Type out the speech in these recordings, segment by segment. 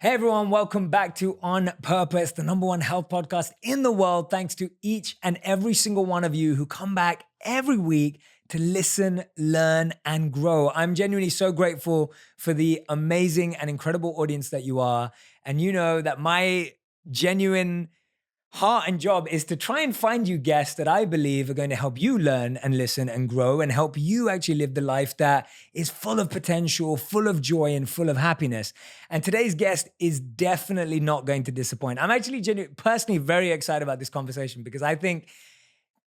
Hey everyone, welcome back to On Purpose, the number one health podcast in the world. Thanks to each and every single one of you who come back every week to listen, learn, and grow. I'm genuinely so grateful for the amazing and incredible audience that you are. And you know that my genuine heart and job is to try and find you guests that I believe are going to help you learn and listen and grow and help you actually live the life that is full of potential, full of joy, and full of happiness. And today's guest is definitely not going to disappoint. I'm actually personally very excited about this conversation because I think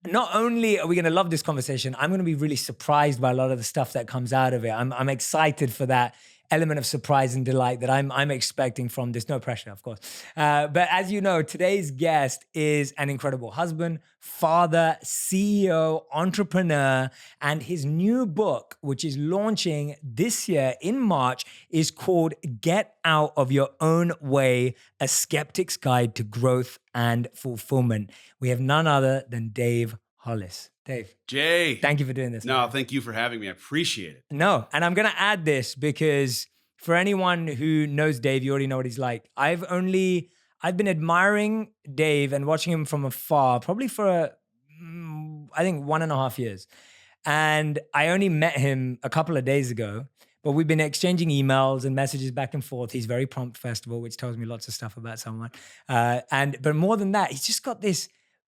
not only are we going to love this conversation, I'm going to be really surprised by a lot of the stuff that comes out of it. I'm excited for that element of surprise and delight that I'm expecting from this. No pressure, of course. But as you know, today's guest is an incredible husband, father, CEO, entrepreneur, and his new book, which is launching this year in March, is called Get Out of Your Own Way, A Skeptic's Guide to Growth and Fulfillment. We have none other than Dave Hollis. Dave, Jay, thank you for doing this. No, man. thank you for having me. I appreciate it. No, and I'm going to add this because for anyone who knows Dave, you already know what he's like. I've been admiring Dave and watching him from afar, probably for I think 1.5 years. And I only met him a couple of days ago, but we've been exchanging emails and messages back and forth. He's very prompt, first of all, which tells me lots of stuff about someone. But more than that, he's just got this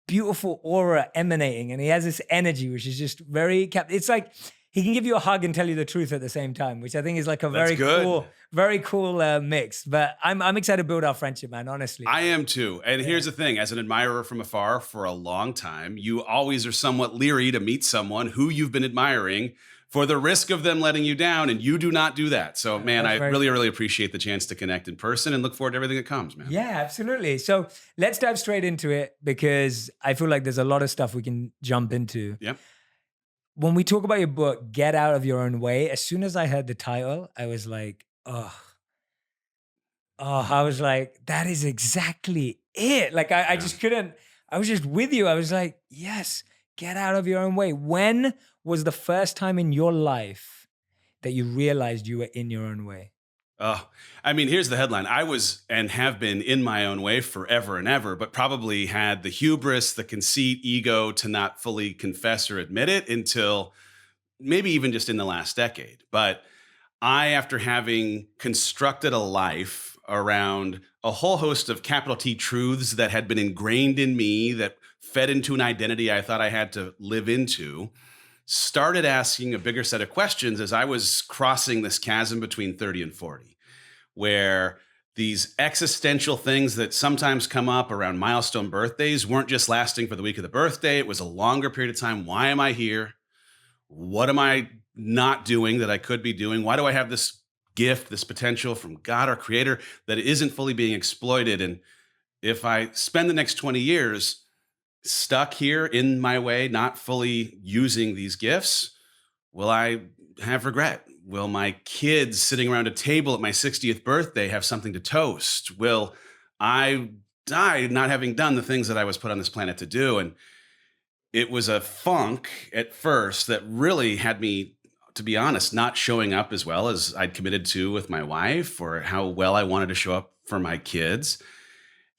beautiful aura emanating, and he has this energy which is just very it's like he can give you a hug and tell you the truth at the same time, which I think is like a very cool mix. But I'm excited to build our friendship, man, honestly. I am too. And here's the thing, as an admirer from afar for a long time, you always are somewhat leery to meet someone who you've been admiring for the risk of them letting you down, and you do not do that. So, man, I really appreciate the chance to connect in person and look forward to everything that comes, man. Yeah, absolutely. So let's dive straight into it because I feel like there's a lot of stuff we can jump into. Yep. When we talk about your book, Get Out of Your Own Way, as soon as I heard the title, I was like, I was like, that is exactly it. Like, I just couldn't, I was just with you. I was like, yes, get out of your own way. When was the first time in your life that you realized you were in your own way? I mean, here's the headline. I was and have been in my own way forever and ever, but probably had the hubris, the conceit, ego to not fully confess or admit it until maybe even just in the last decade. But after having constructed a life around a whole host of capital T truths that had been ingrained in me, that fed into an identity I thought I had to live into, started asking a bigger set of questions as I was crossing this chasm between 30 and 40, where these existential things that sometimes come up around milestone birthdays weren't just lasting for the week of the birthday. It was a longer period of time. Why am I here? What am I not doing that I could be doing? Why do I have this gift, this potential from God, our creator, that isn't fully being exploited? And if I spend the next 20 years stuck here in my way, not fully using these gifts, will I have regret? Will my kids sitting around a table at my 60th birthday have something to toast? Will I die not having done the things that I was put on this planet to do? And it was a funk at first that really had me, to be honest, not showing up as well as I'd committed to with my wife or how well I wanted to show up for my kids.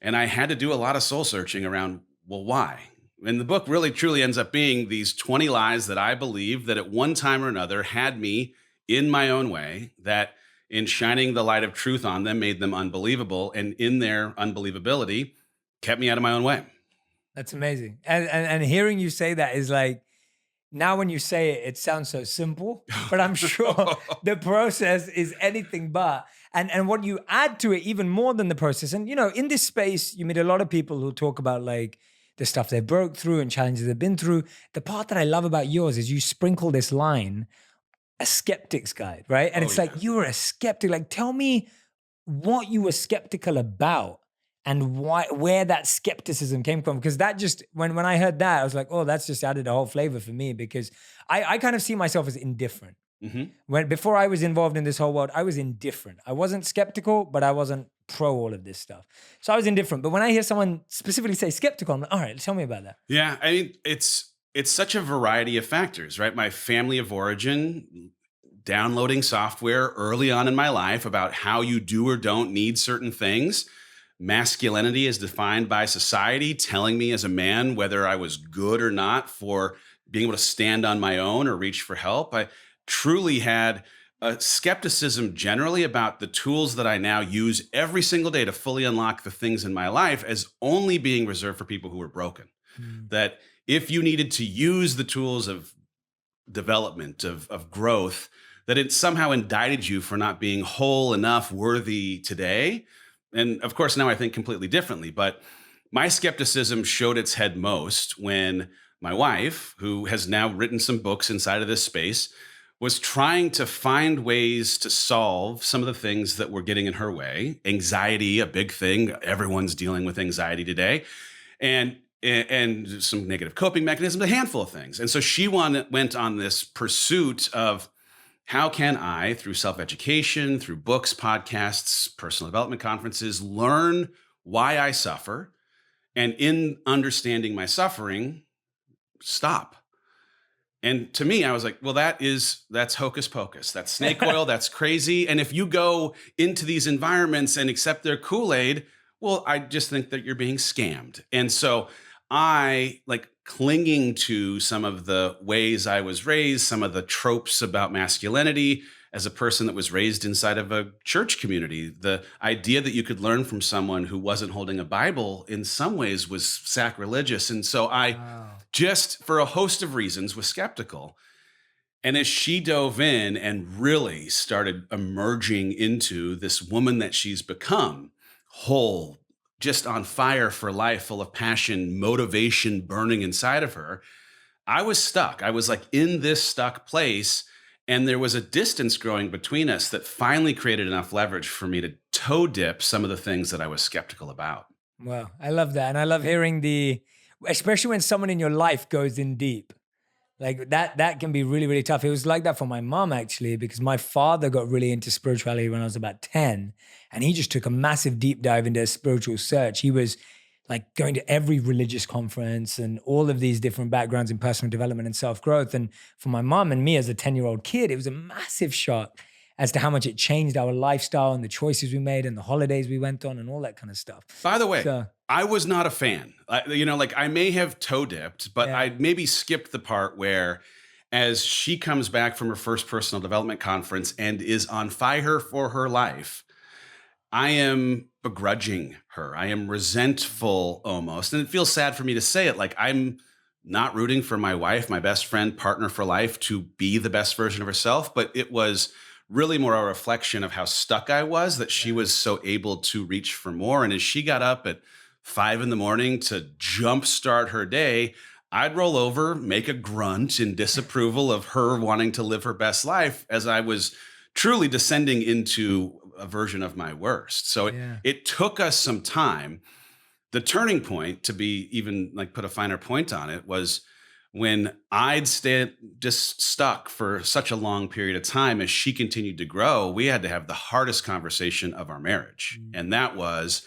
And I had to do a lot of soul searching around, well, why? And the book really truly ends up being these 20 lies that I believe that at one time or another had me in my own way, that in shining the light of truth on them made them unbelievable, and in their unbelievability kept me out of my own way. That's amazing. And hearing you say that is like, now when you say it, it sounds so simple, but I'm sure the process is anything but. And what you add to it even more than the process. And, you know, in this space, you meet a lot of people who talk about like the stuff they broke through and challenges they've been through. The part that I love about yours is you sprinkle this line, a skeptic's guide, right? And it's like, you were a skeptic. Like, tell me what you were skeptical about and where that skepticism came from. Because that just, when I heard that, I was like, oh, that's just added a whole flavor for me, because I kind of see myself as indifferent. Mm-hmm. Before I was involved in this whole world, I was indifferent. I wasn't skeptical, but I wasn't pro all of this stuff. So I was indifferent. But when I hear someone specifically say skeptical, I'm like, all right, tell me about that. Yeah, I mean, it's such a variety of factors, right? My family of origin downloading software early on in my life about how you do or don't need certain things. Masculinity is defined by society telling me as a man whether I was good or not for being able to stand on my own or reach for help. I truly had a skepticism generally about the tools that I now use every single day to fully unlock the things in my life as only being reserved for people who are broken. Mm. That if you needed to use the tools of development, of growth, that it somehow indicted you for not being whole enough, worthy today. And of course, now I think completely differently. But my skepticism showed its head most when my wife, who has now written some books inside of this space, was trying to find ways to solve some of the things that were getting in her way. Anxiety, a big thing. Everyone's dealing with anxiety today. And some negative coping mechanisms, a handful of things. And so she went on this pursuit of how can I, through self-education, through books, podcasts, personal development conferences, learn why I suffer, and in understanding my suffering, stop. And to me, I was like, well, that's hocus pocus. That's snake oil. That's crazy. And if you go into these environments and accept their Kool-Aid, well, I just think that you're being scammed. And so I like clinging to some of the ways I was raised, some of the tropes about masculinity as a person that was raised inside of a church community. The idea that you could learn from someone who wasn't holding a Bible in some ways was sacrilegious. And so I just, for a host of reasons, was skeptical. And as she dove in and really started emerging into this woman that she's become, whole, just on fire for life, full of passion, motivation burning inside of her, I was stuck. I was like in this stuck place. And there was a distance growing between us that finally created enough leverage for me to toe dip some of the things that I was skeptical about. Wow, I love that. And I love hearing especially when someone in your life goes in deep. Like that can be really, really tough. It was like that for my mom, actually, because my father got really into spirituality when I was about 10. And he just took a massive deep dive into a spiritual search. He was like going to every religious conference and all of these different backgrounds in personal development and self-growth. And for my mom and me as a 10-year-old kid, it was a massive shock as to how much it changed our lifestyle and the choices we made and the holidays we went on and all that kind of stuff. By the way, I was not a fan. I may have toe dipped, but I maybe skipped the part where as she comes back from her first personal development conference and is on fire for her life, I am begrudging her. I am resentful almost. And it feels sad for me to say it. Like I'm not rooting for my wife, my best friend, partner for life to be the best version of herself. But it was really more a reflection of how stuck I was that she was so able to reach for more. And as she got up at 5 a.m. to jumpstart her day, I'd roll over, make a grunt in disapproval of her wanting to live her best life as I was truly descending into a version of my worst. So it took us some time. The turning point, to be even like put a finer point on it, was when I'd just stuck for such a long period of time. As she continued to grow, we had to have the hardest conversation of our marriage. And that was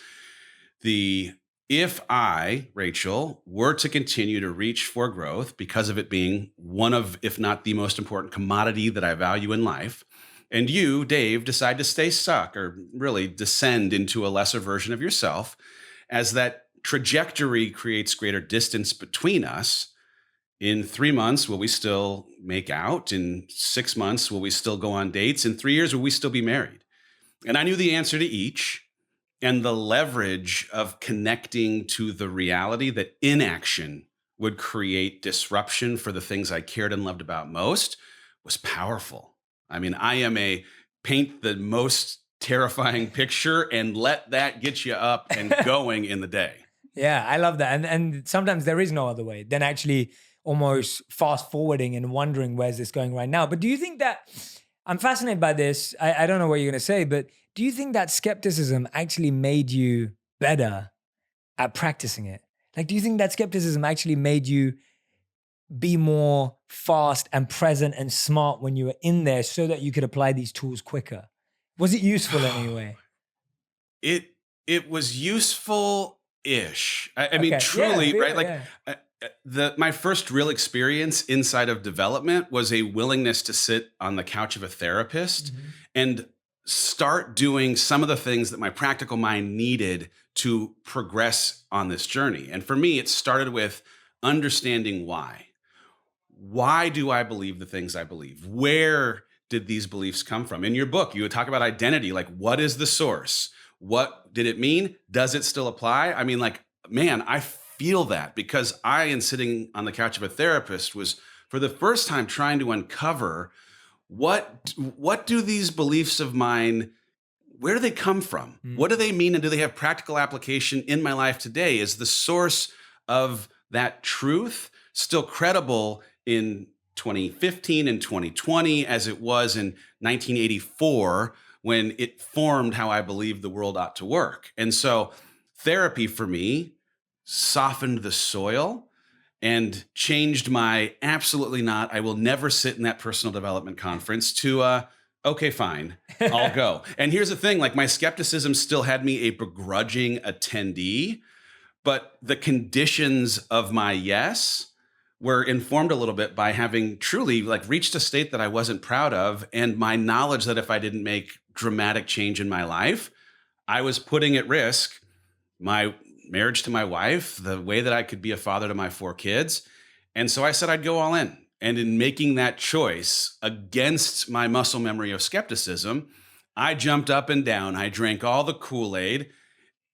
if I, Rachel, were to continue to reach for growth because of it being one of, if not the most important commodity that I value in life, and you, Dave, decide to stay stuck or really descend into a lesser version of yourself, as that trajectory creates greater distance between us. In 3 months, will we still make out? In 6 months, will we still go on dates? In 3 years, will we still be married? And I knew the answer to each. And the leverage of connecting to the reality that inaction would create disruption for the things I cared and loved about most was powerful. I mean, I am paint the most terrifying picture and let that get you up and going in the day. Yeah, I love that. And sometimes there is no other way than actually almost fast forwarding and wondering where's this going right now. But do you think that, I'm fascinated by this, I don't know what you're going to say, but do you think that skepticism actually made you better at practicing it? Like, do you think that skepticism actually made you be more fast and present and smart when you were in there so that you could apply these tools quicker? Was it useful in any way? It was useful-ish. I mean, truly, right? Like My first real experience inside of development was a willingness to sit on the couch of a therapist Mhm. and start doing some of the things that my practical mind needed to progress on this journey. And for me, it started with understanding why. Why do I believe the things I believe? Where did these beliefs come from? In your book, you would talk about identity, like what is the source? What did it mean? Does it still apply? I mean, like, man, I feel that because I, in sitting on the couch of a therapist, was for the first time trying to uncover what do these beliefs of mine, where do they come from? Mm. What do they mean? And do they have practical application in my life today? Is the source of that truth still credible in 2015 and 2020 as it was in 1984 when it formed how I believed the world ought to work? And so therapy for me softened the soil and changed my absolutely not, I will never sit in that personal development conference to okay, fine, I'll go. And here's the thing, like my skepticism still had me a begrudging attendee, but the conditions of my yes were informed a little bit by having truly like reached a state that I wasn't proud of, and my knowledge that if I didn't make dramatic change in my life, I was putting at risk my marriage to my wife, the way that I could be a father to my 4 kids. And so I said I'd go all in. And in making that choice against my muscle memory of skepticism, I jumped up and down. I drank all the Kool-Aid.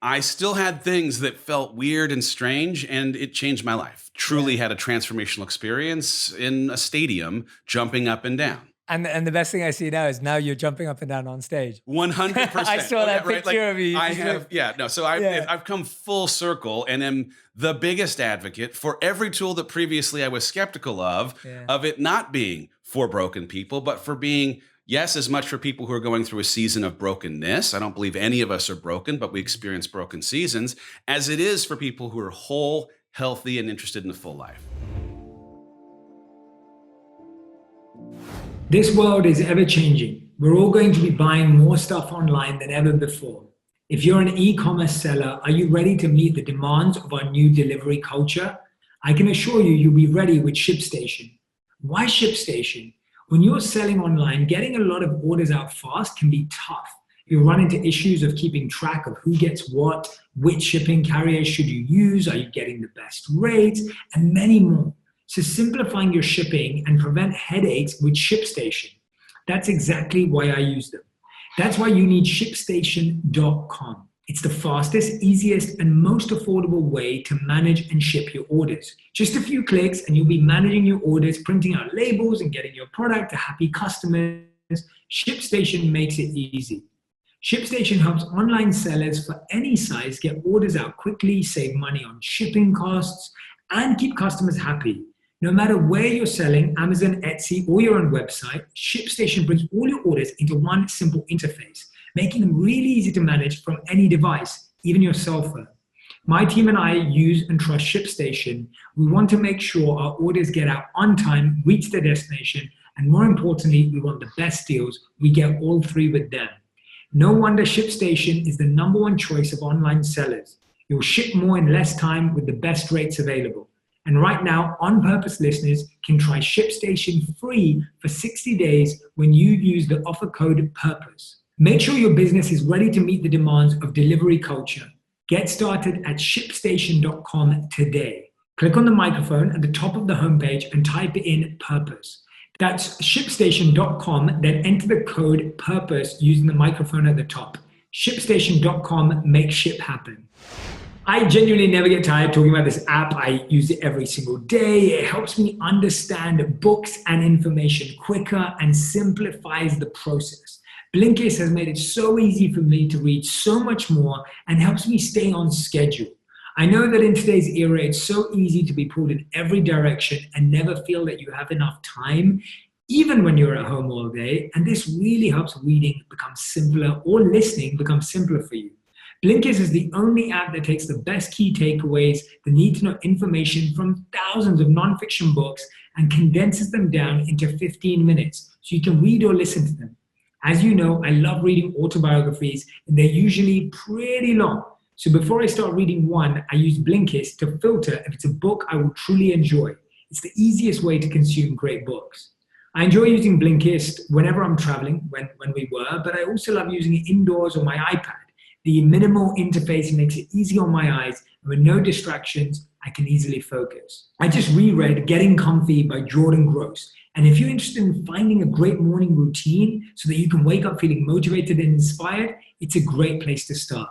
I still had things that felt weird and strange, and it changed my life. Truly had a transformational experience in a stadium, jumping up and down. And the best thing I see now is now you're jumping up and down on stage. 100%. I saw that picture of you. I have, yeah, no. So I've come full circle and am the biggest advocate for every tool that previously I was skeptical of it not being for broken people, but for being, yes, as much for people who are going through a season of brokenness. I don't believe any of us are broken, but we experience broken seasons, as it is for people who are whole, healthy, and interested in a full life. This world is ever changing. We're all going to be buying more stuff online than ever before. If you're an e-commerce seller, are you ready to meet the demands of our new delivery culture? I can assure you, you'll be ready with ShipStation. Why ShipStation? When you're selling online, getting a lot of orders out fast can be tough. You'll run into issues of keeping track of who gets what, which shipping carrier should you use, are you getting the best rates, and many more. So simplifying your shipping and prevent headaches with ShipStation. That's exactly why I use them. That's why you need ShipStation.com. It's the fastest, easiest, and most affordable way to manage and ship your orders. Just a few clicks and you'll be managing your orders, printing out labels, and getting your product to happy customers. ShipStation makes it easy. ShipStation helps online sellers for any size get orders out quickly, save money on shipping costs, and keep customers happy. No matter where you're selling, Amazon, Etsy, or your own website, ShipStation brings all your orders into one simple interface, making them really easy to manage from any device, even your cell phone. My team and I use and trust ShipStation. We want to make sure our orders get out on time, reach their destination, and more importantly, we want the best deals. We get all 3 with them. No wonder ShipStation is the #1 choice of online sellers. You'll ship more in less time with the best rates available. And right now, On Purpose listeners can try ShipStation free for 60 days when you use the offer code PURPOSE. Make sure your business is ready to meet the demands of delivery culture. Get started at ShipStation.com today. Click on the microphone at the top of the homepage and type in PURPOSE. That's ShipStation.com, then enter the code PURPOSE using the microphone at the top. ShipStation.com, make ship happen. I genuinely never get tired talking about this app. I use it every single day. It helps me understand books and information quicker and simplifies the process. Blinkist has made it so easy for me to read so much more and helps me stay on schedule. I know that in today's era, it's so easy to be pulled in every direction and never feel that you have enough time, even when you're at home all day. And this really helps reading become simpler or listening become simpler for you. Blinkist is the only app that takes the best key takeaways, the need-to-know information from thousands of nonfiction books and condenses them down into 15 minutes so you can read or listen to them. As you know, I love reading autobiographies and they're usually pretty long. So before I start reading one, I use Blinkist to filter if it's a book I will truly enjoy. It's the easiest way to consume great books. I enjoy using Blinkist whenever I'm traveling, when we were, but I also love using it indoors on my iPad. The minimal interface makes it easy on my eyes, and with no distractions, I can easily focus. I just reread Getting Comfy by Jordan Gross. And if you're interested in finding a great morning routine so that you can wake up feeling motivated and inspired, it's a great place to start.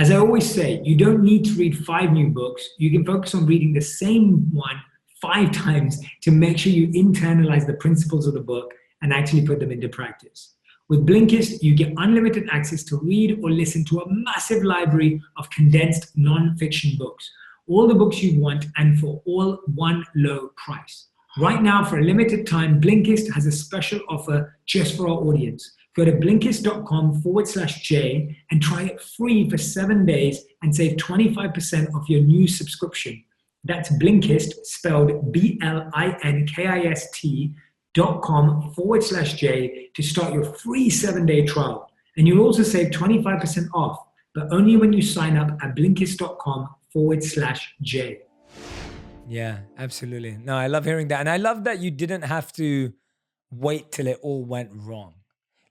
As I always say, you don't need to read 5 new books. You can focus on reading the same one 5 times to make sure you internalize the principles of the book and actually put them into practice. With Blinkist, you get unlimited access to read or listen to a massive library of condensed non-fiction books. All the books you want and for all one low price. Right now, for a limited time, Blinkist has a special offer just for our audience. Go to Blinkist.com/J and try it free for 7 days and save 25% off your new subscription. That's Blinkist, spelled Blinkist.com/J to start your free 7-day trial. And you'll also save 25% off, but only when you sign up at Blinkist.com/J. Yeah, absolutely. No, I love hearing that. And I love that you didn't have to wait till it all went wrong.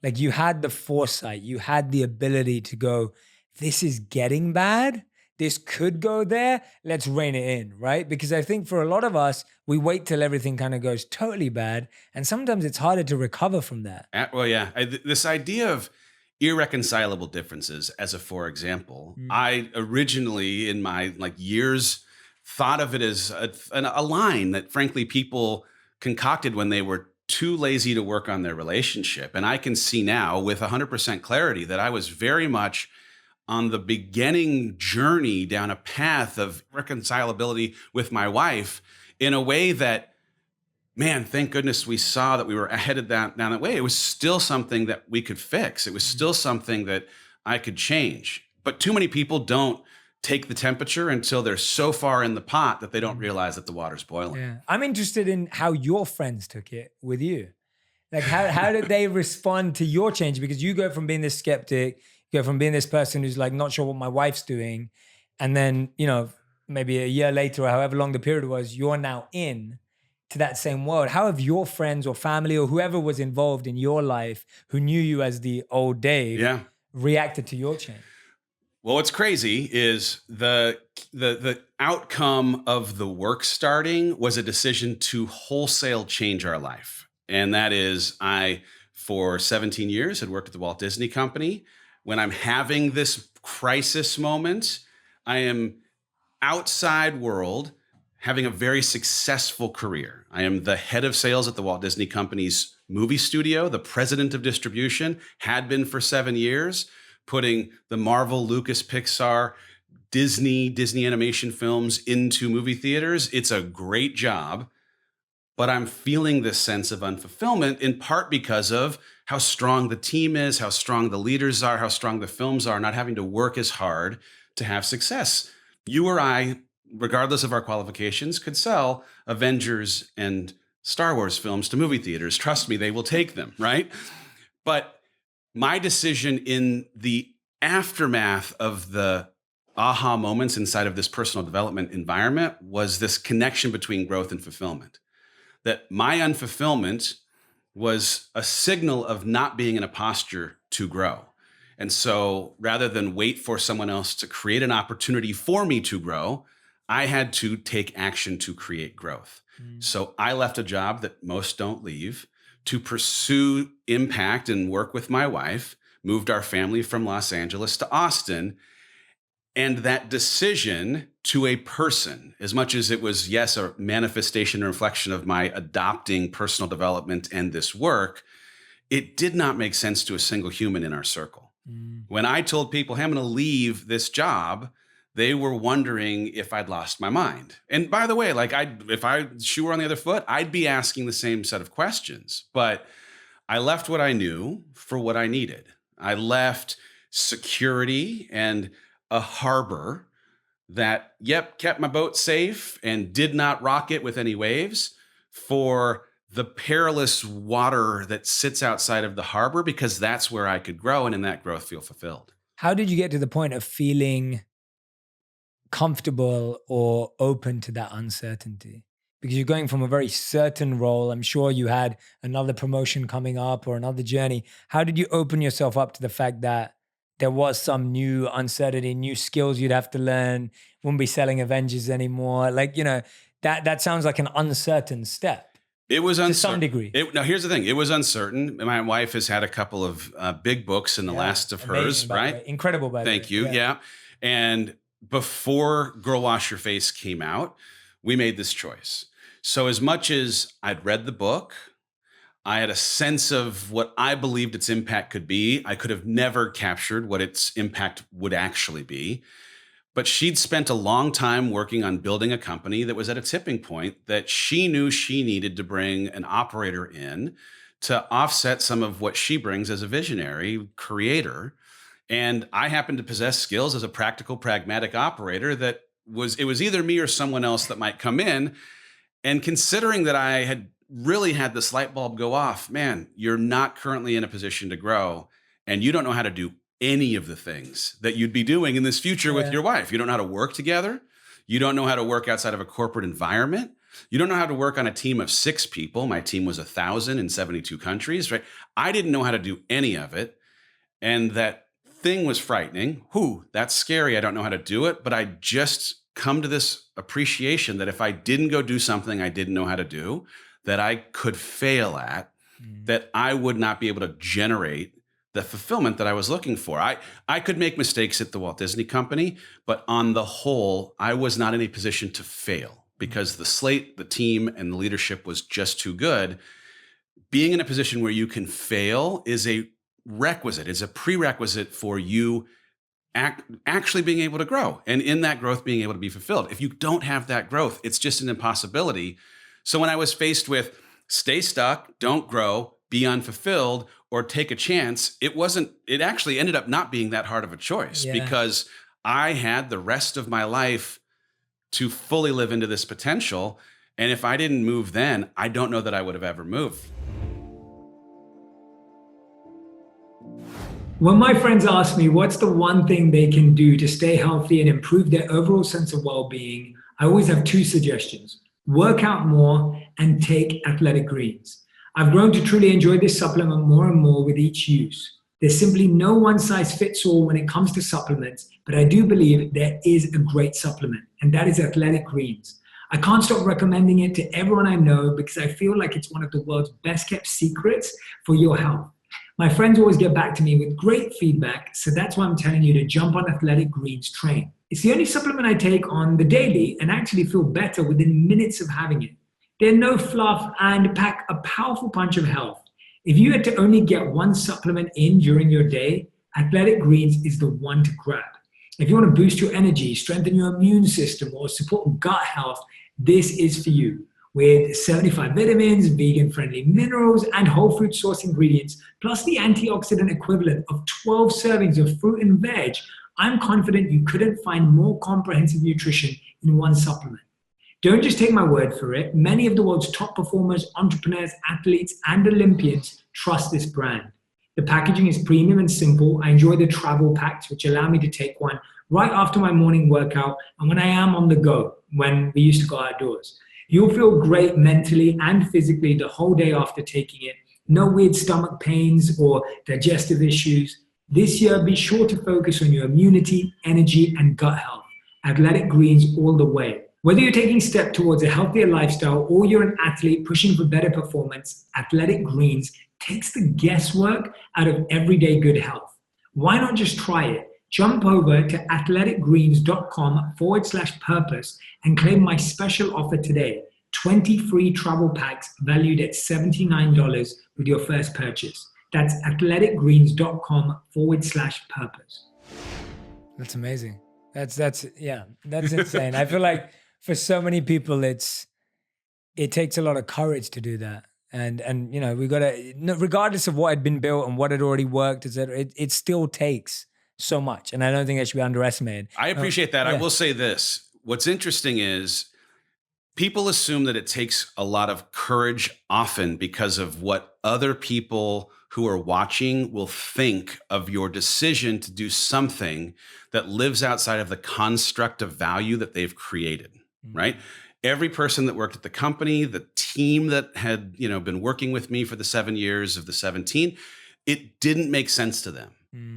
Like you had the foresight, you had the ability to go, this is getting bad. This could go there. Let's rein it in, right? Because I think for a lot of us, we wait till everything kind of goes totally bad. And sometimes it's harder to recover from that. Well, yeah. This idea of irreconcilable differences, as a for example, I originally in my years thought of it as a line that frankly people concocted when they were too lazy to work on their relationship. And I can see now with 100% clarity that I was very much on the beginning journey down a path of reconcilability with my wife in a way that, man, thank goodness we saw that we were headed down that way. It was still something that we could fix. It was still something that I could change. But too many people don't take the temperature until they're so far in the pot that they don't realize that the water's boiling. Yeah. I'm interested in how your friends took it with you. Like how did they respond to your change? Because you go from being this skeptic, you go from being this person who's like not sure what my wife's doing, and then, maybe a year later or however long the period was, you're now in to that same world. How have your friends or family or whoever was involved in your life who knew you as the old Dave reacted to your change? Well, what's crazy is the outcome of the work starting was a decision to wholesale change our life. And that is, I, for 17 years, had worked at the Walt Disney Company. When I'm having this crisis moment, I am outside world having a very successful career. I am the head of sales at the Walt Disney Company's movie studio, the president of distribution, had been for 7 years, putting the Marvel, Lucas, Pixar, Disney animation films into movie theaters. It's a great job, but I'm feeling this sense of unfulfillment in part because of how strong the team is, how strong the leaders are, how strong the films are, not having to work as hard to have success. You or I, regardless of our qualifications, could sell Avengers and Star Wars films to movie theaters. Trust me, they will take them, right? But my decision in the aftermath of the aha moments inside of this personal development environment was this connection between growth and fulfillment. That my unfulfillment was a signal of not being in a posture to grow. And so rather than wait for someone else to create an opportunity for me to grow, I had to take action to create growth. So I left a job that most don't leave to pursue impact and work with my wife, moved our family from Los Angeles to Austin. And that decision to a person, as much as it was, yes, a manifestation and reflection of my adopting personal development and this work, it did not make sense to a single human in our circle. When I told people, hey, I'm going to leave this job, they were wondering if I'd lost my mind. And by the way, if shoe were on the other foot, I'd be asking the same set of questions. But I left what I knew for what I needed. I left security and a harbor that, kept my boat safe and did not rock it with any waves for the perilous water that sits outside of the harbor, because that's where I could grow and in that growth feel fulfilled. How did you get to the point of feeling comfortable or open to that uncertainty? Because you're going from a very certain role. I'm sure you had another promotion coming up or another journey. How did you open yourself up to the fact that there was some new uncertainty, new skills you'd have to learn, wouldn't be selling Avengers anymore? Like, that sounds like an uncertain step It was to uncertain. some degree. Now, here's the thing. It was uncertain. My wife has had a couple of big books, and the last of Amazing, hers, by the right? way. Incredible, by the way. Thank you. Yeah. And before Girl Wash Your Face came out, we made this choice. So as much as I'd read the book, I had a sense of what I believed its impact could be. I could have never captured what its impact would actually be. But she'd spent a long time working on building a company that was at a tipping point that she knew she needed to bring an operator in to offset some of what she brings as a visionary creator. And I happened to possess skills as a practical, pragmatic operator it was either me or someone else that might come in. And considering that I had really had this light bulb go off, man, you're not currently in a position to grow, and you don't know how to do any of the things that you'd be doing in this future with your wife. You don't know how to work together. You don't know how to work outside of a corporate environment. You don't know how to work on a team of 6 people. My team was 1,000 in 72 countries, right? I didn't know how to do any of it. And that thing was frightening. That's scary. I don't know how to do it. But I just come to this appreciation that if I didn't go do something I didn't know how to do, that I could fail at, that I would not be able to generate the fulfillment that I was looking for. I could make mistakes at the Walt Disney Company, but on the whole, I was not in a position to fail because the slate, the team, and the leadership was just too good. Being in a position where you can fail is a requisite, is a prerequisite for you actually being able to grow, and in that growth being able to be fulfilled. If you don't have that growth, it's just an impossibility. So when I was faced with stay stuck, don't grow, be unfulfilled, or take a chance, it actually ended up not being that hard of a choice because I had the rest of my life to fully live into this potential. And if I didn't move then, I don't know that I would have ever moved. When my friends ask me what's the one thing they can do to stay healthy and improve their overall sense of well-being, I always have 2 suggestions. Work out more and take Athletic Greens. I've grown to truly enjoy this supplement more and more with each use. There's simply no one size fits all when it comes to supplements, but I do believe there is a great supplement, and that is Athletic Greens. I can't stop recommending it to everyone I know because I feel like it's one of the world's best kept secrets for your health. My friends always get back to me with great feedback, so that's why I'm telling you to jump on Athletic Greens train. It's the only supplement I take on the daily and actually feel better within minutes of having it. They're no fluff and pack a powerful punch of health. If you had to only get one supplement in during your day, Athletic Greens is the one to grab. If you want to boost your energy, strengthen your immune system, or support gut health, this is for you. With 75 vitamins, vegan-friendly minerals, and whole food source ingredients, plus the antioxidant equivalent of 12 servings of fruit and veg, I'm confident you couldn't find more comprehensive nutrition in one supplement. Don't just take my word for it. Many of the world's top performers, entrepreneurs, athletes, and Olympians trust this brand. The packaging is premium and simple. I enjoy the travel packs, which allow me to take one right after my morning workout and when I am on the go, when we used to go outdoors. You'll feel great mentally and physically the whole day after taking it. No weird stomach pains or digestive issues. This year, be sure to focus on your immunity, energy, and gut health. Athletic Greens all the way. Whether you're taking a step towards a healthier lifestyle or you're an athlete pushing for better performance, Athletic Greens takes the guesswork out of everyday good health. Why not just try it? Jump over to athleticgreens.com/purpose and claim my special offer today. 20 free travel packs valued at $79 with your first purchase. That's athleticgreens.com/purpose. That's amazing. That's insane. I feel like for so many people, it takes a lot of courage to do that. And we got to, regardless of what had been built and what had already worked, it still takes so much. And I don't think that should be underestimated. I appreciate that. Yeah. I will say this. What's interesting is people assume that it takes a lot of courage often because of what other people who are watching will think of your decision to do something that lives outside of the construct of value that they've created, right? Every person that worked at the company, the team that had, been working with me for the 7 years of the 17, it didn't make sense to them.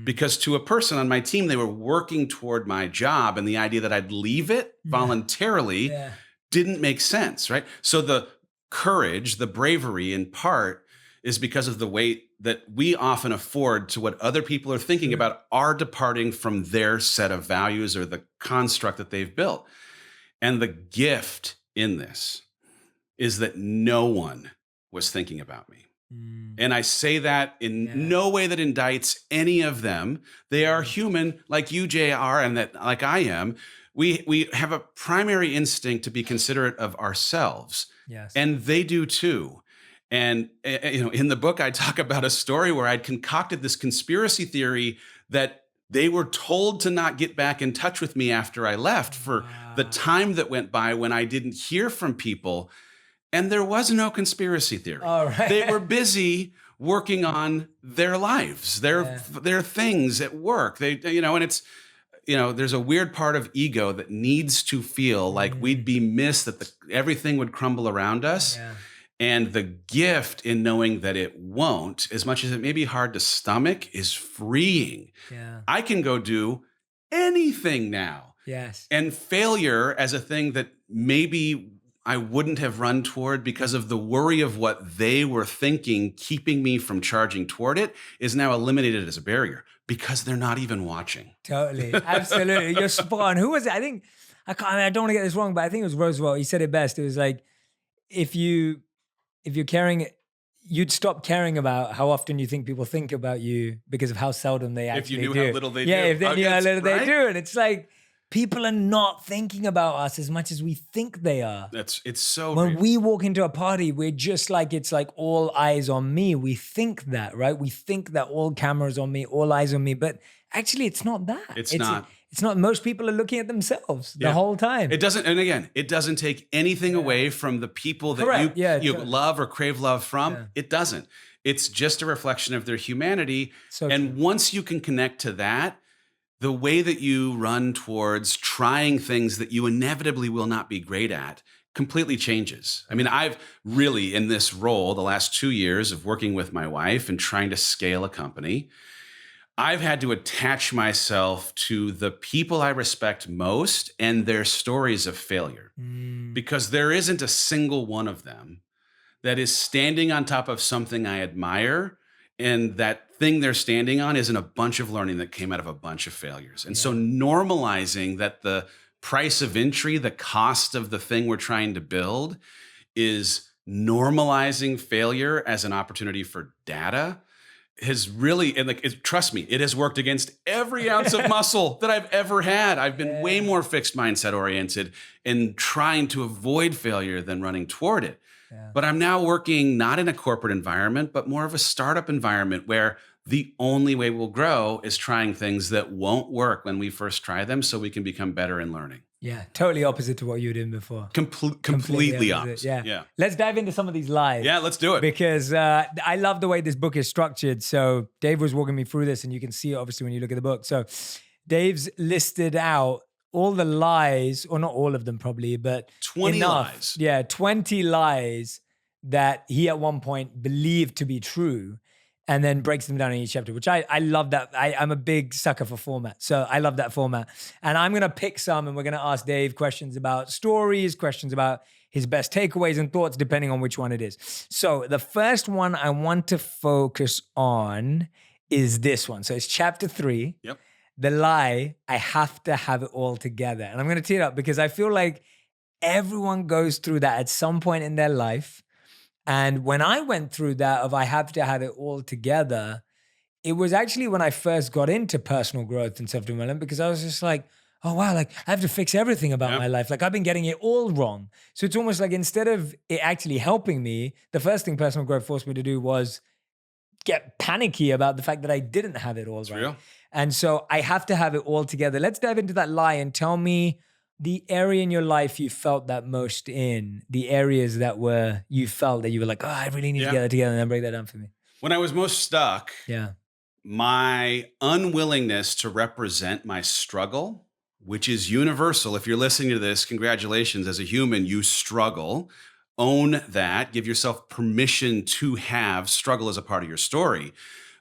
Because to a person on my team, they were working toward my job, and the idea that I'd leave it voluntarily didn't make sense, right? So the courage, the bravery in part is because of the weight that we often afford to what other people are thinking about our departing from their set of values or the construct that they've built. And the gift in this is that no one was thinking about me. And I say that in no way that indicts any of them. They are human like you, JR, and that like I am. We have a primary instinct to be considerate of ourselves. Yes. And they do too. And in the book, I talk about a story where I'd concocted this conspiracy theory that they were told to not get back in touch with me after I left for the time that went by when I didn't hear from people. And there was no conspiracy theory. All right. They were busy working on their lives, their things at work. And it's, there's a weird part of ego that needs to feel like we'd be missed, that everything would crumble around us. Yeah. And the gift in knowing that it won't, as much as it may be hard to stomach, is freeing. Yeah. I can go do anything now. Yes. And failure as a thing that maybe I wouldn't have run toward because of the worry of what they were thinking, keeping me from charging toward it, is now eliminated as a barrier because they're not even watching. Totally. Absolutely. You're spot on. Who was it? I don't want to get this wrong, but I think it was Roosevelt. He said it best. It was like, if you're caring, you'd stop caring about how often you think people think about you because of how seldom they actually do. If you knew how little they do. Yeah, if they knew how little right? they do. And it's like, people are not thinking about us as much as we think they are. It's so when real. we walk into a party, we're just like, it's like all eyes on me. We think that, right? We think that all cameras on me, all eyes on me, but actually it's not that. It's not. It's not. Most people are looking at themselves the whole time. It doesn't, and again, it doesn't take anything away from the people that Correct. you love or crave love from. Yeah. It doesn't. It's just a reflection of their humanity. And once you can connect to that, the way that you run towards trying things that you inevitably will not be great at completely changes. I mean, I've really, in this role, the last 2 years of working with my wife and trying to scale a company, I've had to attach myself to the people I respect most and their stories of failure, because there isn't a single one of them that is standing on top of something I admire. And that thing they're standing on isn't a bunch of learning that came out of a bunch of failures. And so normalizing that the price of entry, the cost of the thing we're trying to build, is normalizing failure as an opportunity for data has really, and trust me, it has worked against every ounce of muscle that I've ever had. I've been way more fixed mindset oriented in trying to avoid failure than running toward it. Yeah. But I'm now working not in a corporate environment, but more of a startup environment where the only way we'll grow is trying things that won't work when we first try them so we can become better in learning. Yeah, totally opposite to what you were doing before. Completely opposite. Yeah. Let's dive into some of these lies. Yeah, let's do it. Because I love the way this book is structured. So Dave was walking me through this, and you can see it obviously when you look at the book. So Dave's listed out all the lies, or not all of them probably, but 20 lies. Yeah, 20 lies that he at one point believed to be true, and then breaks them down in each chapter, which I love that. I'm a big sucker for format. So I love that format. And I'm going to pick some, and we're going to ask Dave questions about stories, questions about his best takeaways and thoughts, depending on which one it is. So the first one I want to focus on is this one. So it's chapter 3. Yep. The lie, I have to have it all together. And I'm going to tee it up because I feel like everyone goes through that at some point in their life. And when I went through that of I have to have it all together, it was actually when I first got into personal growth and self-development, because I was just like, oh, wow, like I have to fix everything about my life. Like I've been getting it all wrong. So it's almost like instead of it actually helping me, the first thing personal growth forced me to do was get panicky about the fact that I didn't have it all right. Real. And so I have to have it all together. Let's dive into that lie and tell me the area in your life you felt that most in, the areas that you felt that you were like, oh, I really need to get that together, and then break that down for me. When I was most stuck, Yeah. my unwillingness to represent my struggle, which is universal. If you're listening to this, congratulations. As a human, you struggle. Own that. Give yourself permission to have struggle as a part of your story.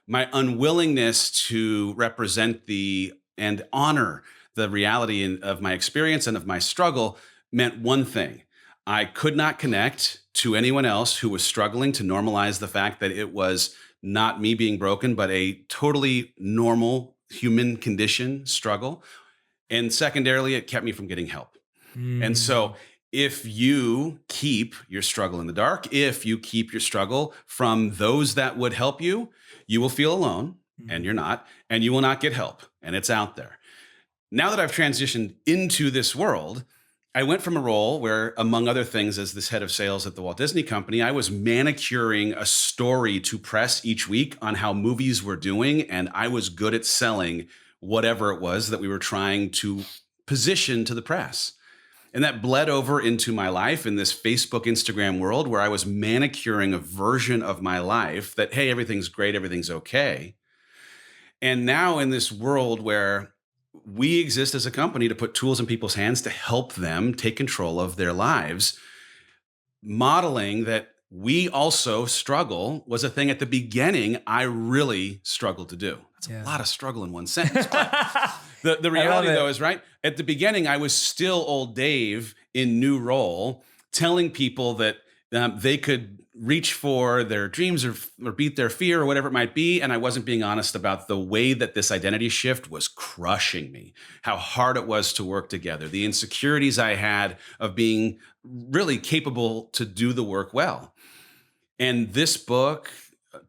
My unwillingness to represent and honor the reality of my experience and of my struggle meant one thing. I could not connect to anyone else who was struggling to normalize the fact that it was not me being broken, but a totally normal human condition struggle. And secondarily, it kept me from getting help. And so if you keep your struggle in the dark, if you keep your struggle from those that would help you, you will feel alone, and you're not, and you will not get help, and it's out there. Now that I've transitioned into this world, I went from a role where, among other things, as this head of sales at the Walt Disney Company, I was manicuring a story to press each week on how movies were doing, and I was good at selling whatever it was that we were trying to position to the press. And that bled over into my life in this Facebook, Instagram world where I was manicuring a version of my life that, hey, everything's great, everything's okay. And now in this world where we exist as a company to put tools in people's hands to help them take control of their lives, modeling that we also struggle was a thing at the beginning I really struggled to do. That's a lot of struggle in one sentence. But the reality, though, is right. At the beginning, I was still old Dave in new role, telling people that they could reach for their dreams or beat their fear or whatever it might be. And I wasn't being honest about the way that this identity shift was crushing me, how hard it was to work together, the insecurities I had of being really capable to do the work well. And this book,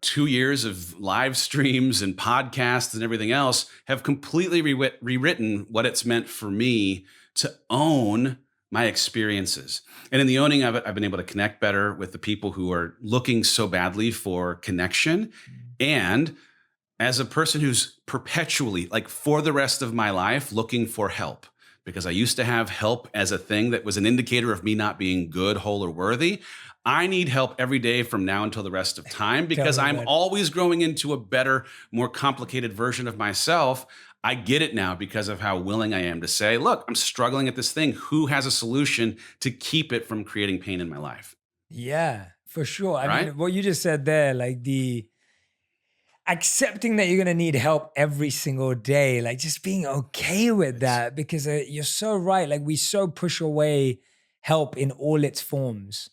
2 years of live streams and podcasts and everything else have completely rewritten what it's meant for me to own my experiences. And in the owning of it, I've been able to connect better with the people who are looking so badly for connection. And as a person who's perpetually, like for the rest of my life, looking for help, because I used to have help as a thing that was an indicator of me not being good, whole, or worthy. I need help every day from now until the rest of time because I'm always growing into a better, more complicated version of myself. I get it now because of how willing I am to say, look, I'm struggling at this thing. Who has a solution to keep it from creating pain in my life? Yeah, for sure. I mean, what you just said there, like the accepting that you're going to need help every single day, like just being okay with that, because you're so right. Like we so push away help in all its forms.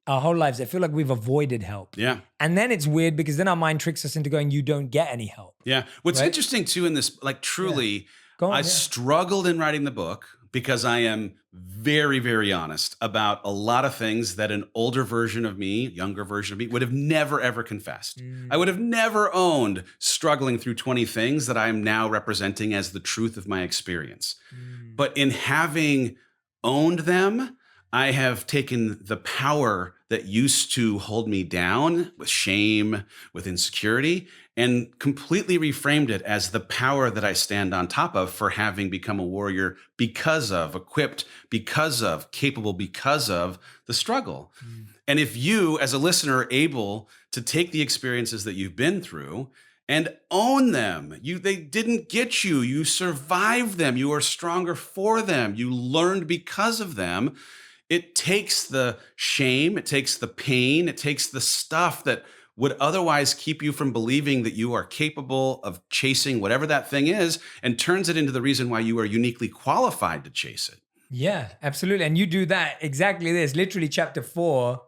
Our whole lives, I feel like we've avoided help. Yeah. And then it's weird because then our mind tricks us into going, you don't get any help. Yeah. What's interesting too in this, like truly, I struggled in writing the book because I am very, very honest about a lot of things that an older version of me, younger version of me would have never, ever confessed. I would have never owned struggling through 20 things that I'm now representing as the truth of my experience. But in having owned them, I have taken the power that used to hold me down with shame, with insecurity, and completely reframed it as the power that I stand on top of for having become a warrior because of, equipped because of, capable because of the struggle. And if you, as a listener, are able to take the experiences that you've been through and own them, they didn't get you, you survived them, you are stronger for them, you learned because of them. It takes the shame, it takes the pain, it takes the stuff that would otherwise keep you from believing that you are capable of chasing whatever that thing is, and turns it into the reason why you are uniquely qualified to chase it. Yeah, absolutely. And you do that exactly this. Literally chapter 4,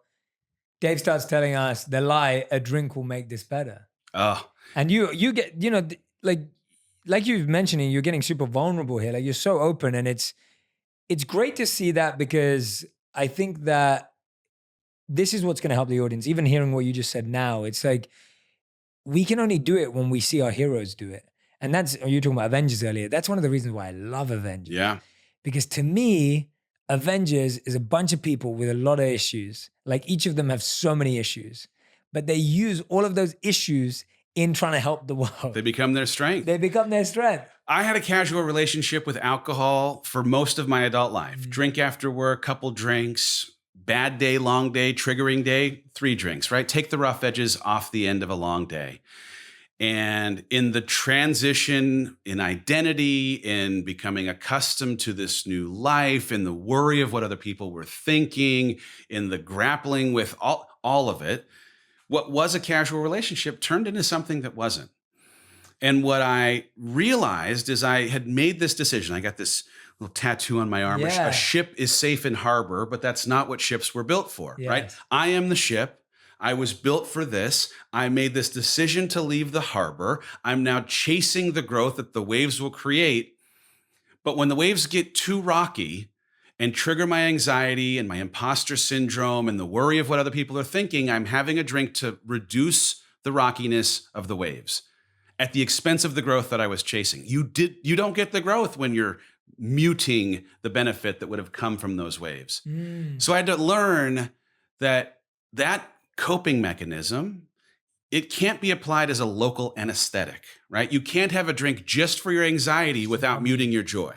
Dave starts telling us the lie, a drink will make this better. Oh. And you get, like you've mentioning, you're getting super vulnerable here. Like you're so open, and it's great to see that, because I think that this is what's going to help the audience. Even hearing what you just said now, it's like we can only do it when we see our heroes do it. And that's, you were talking about Avengers earlier. That's one of the reasons why I love Avengers. Yeah. Because to me, Avengers is a bunch of people with a lot of issues. Like each of them have so many issues, but they use all of those issues in trying to help the world. They become their strength. They become their strength. I had a casual relationship with alcohol for most of my adult life. Drink after work, couple drinks, bad day, long day, triggering day, 3 drinks, right? Take the rough edges off the end of a long day. And in the transition in identity, in becoming accustomed to this new life, in the worry of what other people were thinking, in the grappling with all of it, what was a casual relationship turned into something that wasn't. And what I realized is I had made this decision. I got this little tattoo on my arm. Yeah. A ship is safe in harbor, but that's not what ships were built for, right? Yes. I am the ship. I was built for this. I made this decision to leave the harbor. I'm now chasing the growth that the waves will create. But when the waves get too rocky and trigger my anxiety and my imposter syndrome and the worry of what other people are thinking, I'm having a drink to reduce the rockiness of the waves at the expense of the growth that I was chasing. You don't get the growth when you're muting the benefit that would have come from those waves. So I had to learn that coping mechanism, it can't be applied as a local anesthetic, right? You can't have a drink just for your anxiety without muting your joy.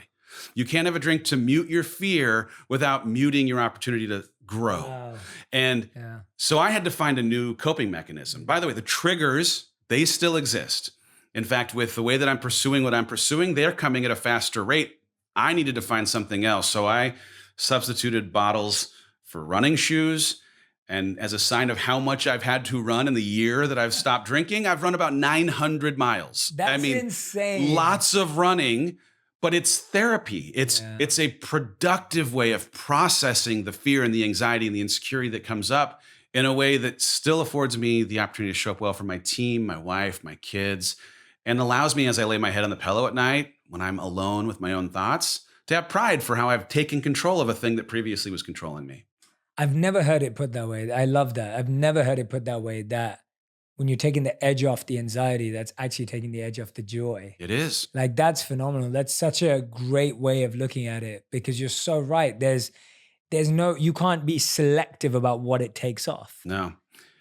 You can't have a drink to mute your fear without muting your opportunity to grow. Wow. And Yeah. so I had to find a new coping mechanism. By the way, the triggers, they still exist. In fact, with the way that I'm pursuing what I'm pursuing, they're coming at a faster rate. I needed to find something else. So I substituted bottles for running shoes. And as a sign of how much I've had to run in the year that I've stopped drinking, I've run about 900 miles. That's insane. Lots of running, but it's therapy. It's a productive way of processing the fear and the anxiety and the insecurity that comes up in a way that still affords me the opportunity to show up well for my team, my wife, my kids, and allows me, as I lay my head on the pillow at night, when I'm alone with my own thoughts, to have pride for how I've taken control of a thing that previously was controlling me. I've never heard it put that way. I love that. I've never heard it put that way, that when you're taking the edge off the anxiety, that's actually taking the edge off the joy. It is. Like, that's phenomenal. That's such a great way of looking at it, because you're so right. There's no, you can't be selective about what it takes off. No.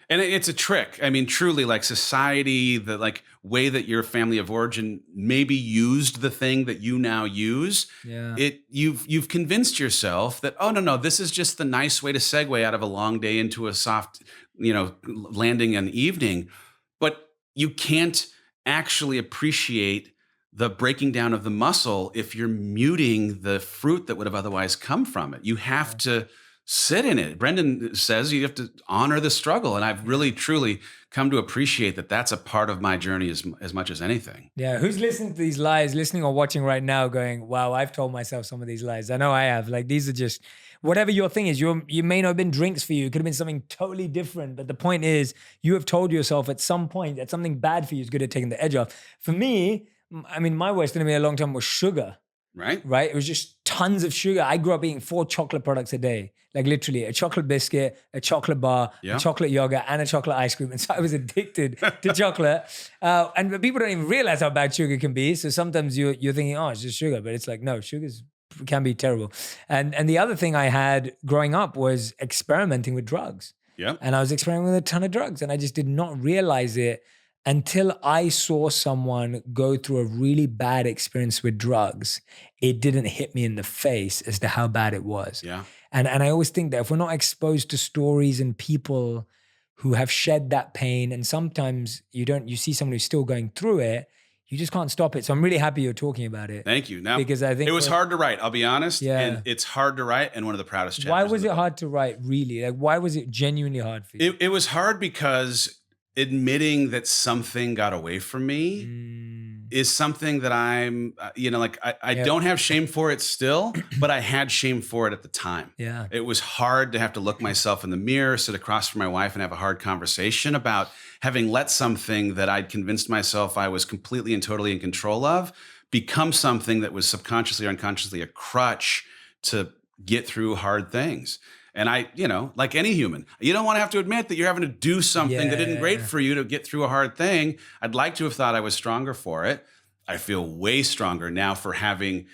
And it's a trick. I mean, truly, like society, the like way that your family of origin maybe used the thing that you now use. Yeah. You've convinced yourself that, oh no, this is just the nice way to segue out of a long day into a soft, landing an evening. But you can't actually appreciate the breaking down of the muscle if you're muting the fruit that would have otherwise come from it. You have to sit in it. Brendan says you have to honor the struggle. And I've really, truly come to appreciate that that's a part of my journey as much as anything. Yeah. Who's listening to these lies, listening or watching right now going, wow, I've told myself some of these lies. I know I have. Like, these are just, whatever your thing is, you may not have been drinks for you. It could have been something totally different. But the point is, you have told yourself at some point that something bad for you is good at taking the edge off. For me, I mean, my worst enemy a long time was sugar. Right? It was just tons of sugar. I grew up eating 4 chocolate products a day, like literally a chocolate biscuit, a chocolate bar, a chocolate yogurt, and a chocolate ice cream. And so I was addicted to chocolate. And people don't even realize how bad sugar can be. So sometimes you're thinking, oh, it's just sugar. But it's like, no, sugar can be terrible. And the other thing I had growing up was experimenting with drugs. Yeah. And I was experimenting with a ton of drugs, and I just did not realize it until I saw someone go through a really bad experience with drugs. It didn't hit me in the face as to how bad it was. Yeah. And I always think that if we're not exposed to stories and people who have shed that pain, and sometimes you see someone who's still going through it, you just can't stop it. So I'm really happy you're talking about it. Thank you. Now, because I think it was hard to write, I'll be honest. Yeah. And it's hard to write, and one of the proudest chapters. Why was of the it book. hard to write, really? Like, why was it genuinely hard for you? It was hard because admitting that something got away from me is something that I'm, I don't have shame for it still, but I had shame for it at the time. Yeah. It was hard to have to look myself in the mirror, sit across from my wife and have a hard conversation about having let something that I'd convinced myself I was completely and totally in control of become something that was subconsciously or unconsciously a crutch to get through hard things. And I, like any human, you don't want to have to admit that you're having to do something that isn't great for you to get through a hard thing. I'd like to have thought I was stronger for it. I feel way stronger now for having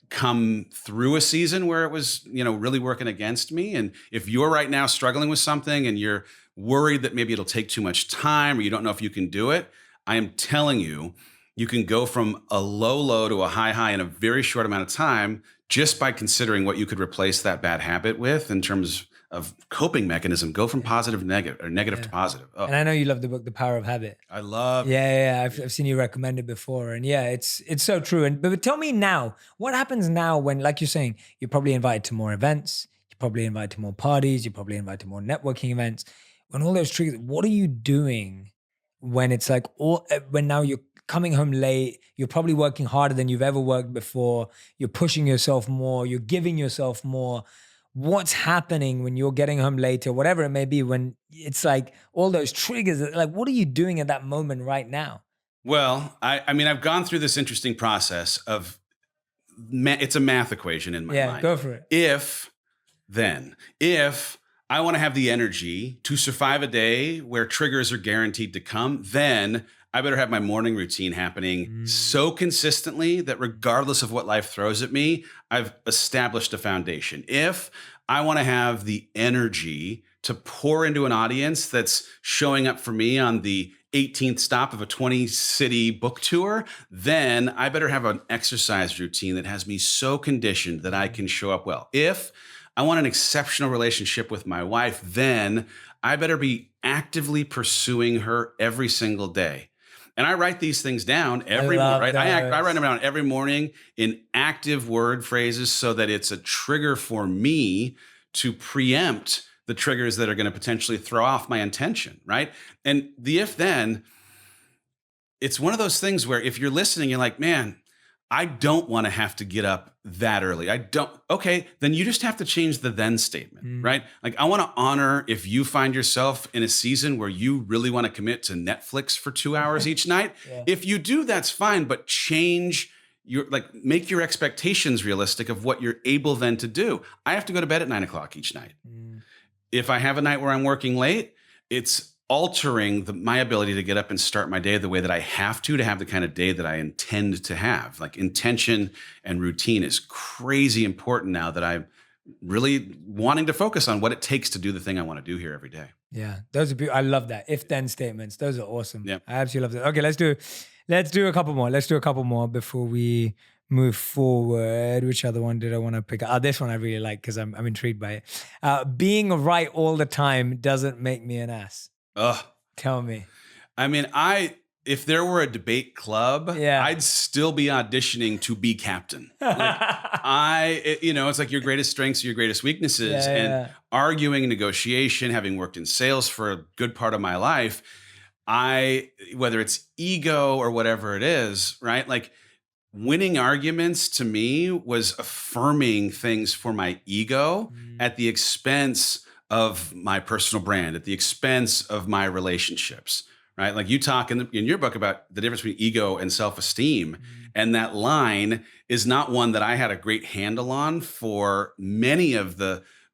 come through a season where it was, really working against me. And if you're right now struggling with something and you're worried that maybe it'll take too much time or you don't know if you can do it, I am telling you, you can go from a low to a high in a very short amount of time just by considering what you could replace that bad habit with in terms of coping mechanism. Go from positive to negative, or negative to positive. Oh, And I know you love the book, The Power of Habit. I love. Yeah. I've seen you recommend it before, and yeah, it's so true. And but tell me now, what happens now when, like you're saying, you're probably invited to more events, you're probably invited to more parties, you're probably invited to more networking events. When all those triggers, what are you doing when it's like when now you're coming home late, you're probably working harder than you've ever worked before, you're pushing yourself more, you're giving yourself more. What's happening when you're getting home later, whatever it may be, when it's like all those triggers, like what are you doing at that moment right now? Well, I mean, I've gone through this interesting process of it's a math equation in my mind. Yeah, go for it. If I want to have the energy to survive a day where triggers are guaranteed to come, then I better have my morning routine happening so consistently that regardless of what life throws at me, I've established a foundation. If I want to have the energy to pour into an audience that's showing up for me on the 18th stop of a 20-city book tour, then I better have an exercise routine that has me so conditioned that I can show up well. If I want an exceptional relationship with my wife, then I better be actively pursuing her every single day. And I write these things down every morning, right? I write them down every morning in active word phrases so that it's a trigger for me to preempt the triggers that are going to potentially throw off my intention, right? And the if then, it's one of those things where if you're listening, you're like, man, I don't want to have to get up that early. Okay, then you just have to change the then statement, right? Like I want to honor if you find yourself in a season where you really want to commit to Netflix for 2 hours each night. Yeah. If you do, that's fine, but change make your expectations realistic of what you're able then to do. I have to go to bed at 9 o'clock each night. If I have a night where I'm working late, it's altering my ability to get up and start my day the way that I have to have the kind of day that I intend to have. Like intention and routine is crazy important now that I'm really wanting to focus on what it takes to do the thing I want to do here every day. Yeah, those are I love that. If then statements, those are awesome. Yeah. I absolutely love that. Okay, let's do a couple more. Let's do a couple more before we move forward. Which other one did I want to pick up? This one I really like because I'm intrigued by it. Being right all the time doesn't make me an ass. Ugh. Tell me. I mean, if there were a debate club, I'd still be auditioning to be captain. It's like your greatest strengths are your greatest weaknesses. And arguing, negotiation, having worked in sales for a good part of my life, whether it's ego or whatever it is, right? Like winning arguments to me was affirming things for my ego at the expense of my personal brand, at the expense of my relationships, right? Like you talk in your book about the difference between ego and self-esteem. And that line is not one that I had a great handle on for many of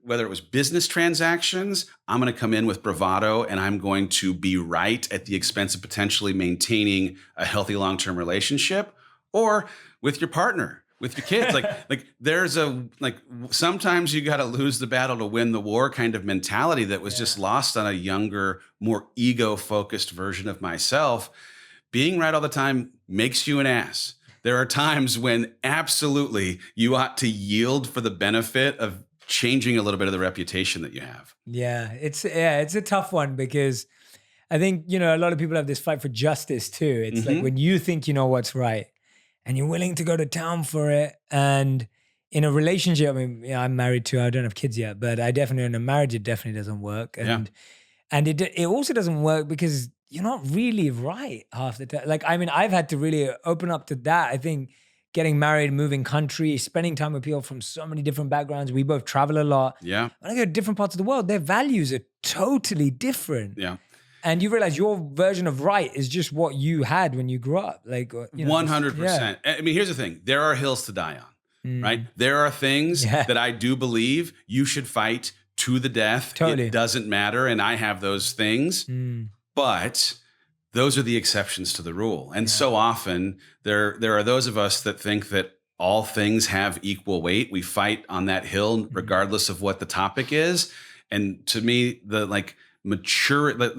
whether it was business transactions, I'm going to come in with bravado and I'm going to be right at the expense of potentially maintaining a healthy long-term relationship, or with your partner, with your kids. There's sometimes you got to lose the battle to win the war kind of mentality that was just lost on a younger, more ego-focused version of myself. Being right all the time makes you an ass. There are times when absolutely you ought to yield for the benefit of changing a little bit of the reputation that you have. Yeah, it's a tough one because I think, a lot of people have this fight for justice too. It's like when you think you know what's right, and you're willing to go to town for it. And in a relationship, I mean, I'm married too. I don't have kids yet, but I definitely, in a marriage, it definitely doesn't work. And it also doesn't work because you're not really right half the time. Like, I mean, I've had to really open up to that. I think getting married, moving country, spending time with people from so many different backgrounds. We both travel a lot. Yeah. When I go to different parts of the world, their values are totally different. Yeah. And you realize your version of right is just what you had when you grew up. 100%. I mean, here's the thing. There are hills to die on, right? There are things that I do believe you should fight to the death. Totally. It doesn't matter. And I have those things. But those are the exceptions to the rule. And so often there are those of us that think that all things have equal weight. We fight on that hill regardless of what the topic is. And to me, the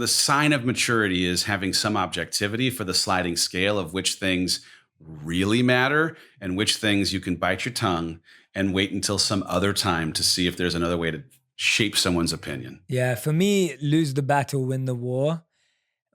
sign of maturity is having some objectivity for the sliding scale of which things really matter and which things you can bite your tongue and wait until some other time to see if there's another way to shape someone's opinion. Yeah, for me, lose the battle, win the war,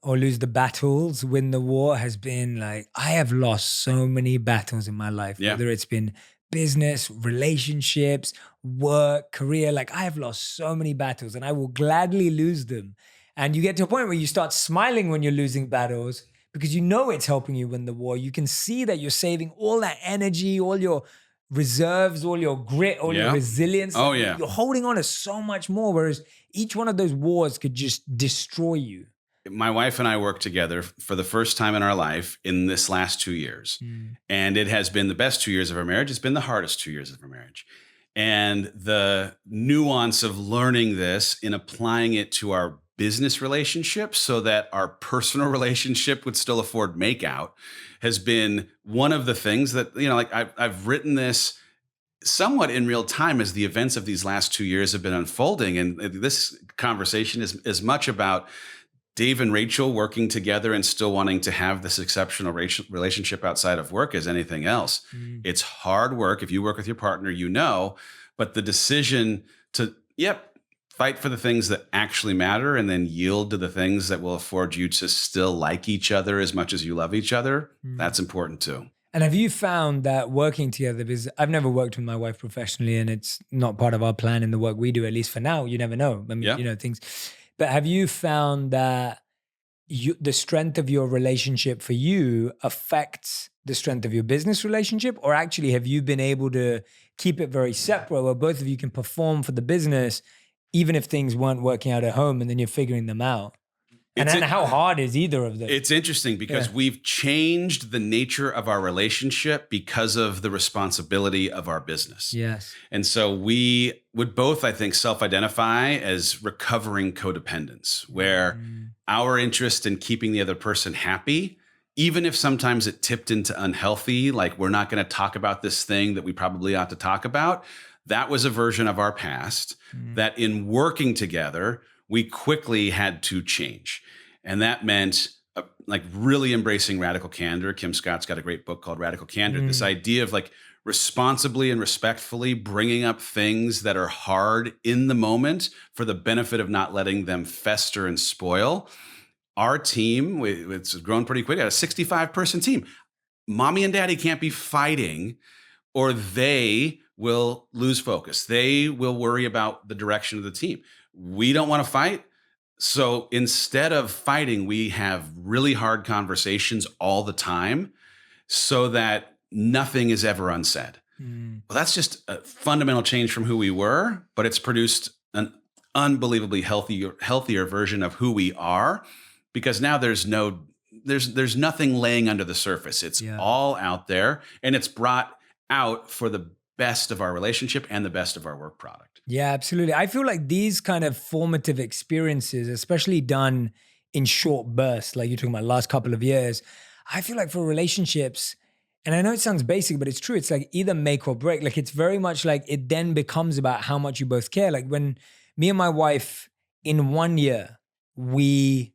or lose the battles, win the war has been like, I have lost so many battles in my life, Yeah. whether it's been business, relationships, work, career. Like, I have lost so many battles and I will gladly lose them. And you get to a point where you start smiling when you're losing battles because you know it's helping you win the war. You can see that you're saving all that energy, all your reserves, all your grit, all your Yeah. resilience. Oh, yeah. You're holding on to so much more, whereas each one of those wars could just destroy you. My wife and I worked together for the first time in our life in this last 2 years. And it has been the best 2 years of our marriage. It's been the hardest 2 years of our marriage. And the nuance of learning this and applying it to our business relationship so that our personal relationship would still afford makeout has been one of the things that, like I've written this somewhat in real time as the events of these last 2 years have been unfolding. And this conversation is as much about Dave and Rachel working together and still wanting to have this exceptional relationship outside of work as anything else. It's hard work. If you work with your partner, but the decision to, fight for the things that actually matter and then yield to the things that will afford you to still like each other as much as you love each other, that's important too. And have you found that working together, because I've never worked with my wife professionally and it's not part of our plan in the work we do, at least for now, you never know. I mean, things. But have you found that the strength of your relationship for you affects the strength of your business relationship? Or actually, have you been able to keep it very separate where both of you can perform for the business, even if things weren't working out at home and then you're figuring them out? And then how hard is either of them? It's interesting because we've changed the nature of our relationship because of the responsibility of our business. Yes. And so we would both, I think, self-identify as recovering codependents, where our interest in keeping the other person happy, even if sometimes it tipped into unhealthy, like we're not going to talk about this thing that we probably ought to talk about, that was a version of our past that in working together, we quickly had to change. And that meant like really embracing radical candor. Kim Scott's got a great book called Radical Candor. This idea of like responsibly and respectfully bringing up things that are hard in the moment for the benefit of not letting them fester and spoil. Our team, it's grown pretty quick. We got a 65-person team. Mommy and daddy can't be fighting or they will lose focus. They will worry about the direction of the team. We don't want to fight. So instead of fighting, we have really hard conversations all the time so that nothing is ever unsaid. Well, that's just a fundamental change from who we were, but it's produced an unbelievably healthier version of who we are because now there's nothing laying under the surface. It's all out there and it's brought out for the best of our relationship and the best of our work product. Yeah, absolutely. I feel like these kind of formative experiences, especially done in short bursts, like you're talking about last couple of years, I feel like for relationships, and I know it sounds basic, but it's true. It's like either make or break. Like it's very much like it then becomes about how much you both care. Like when me and my wife in 1 year, we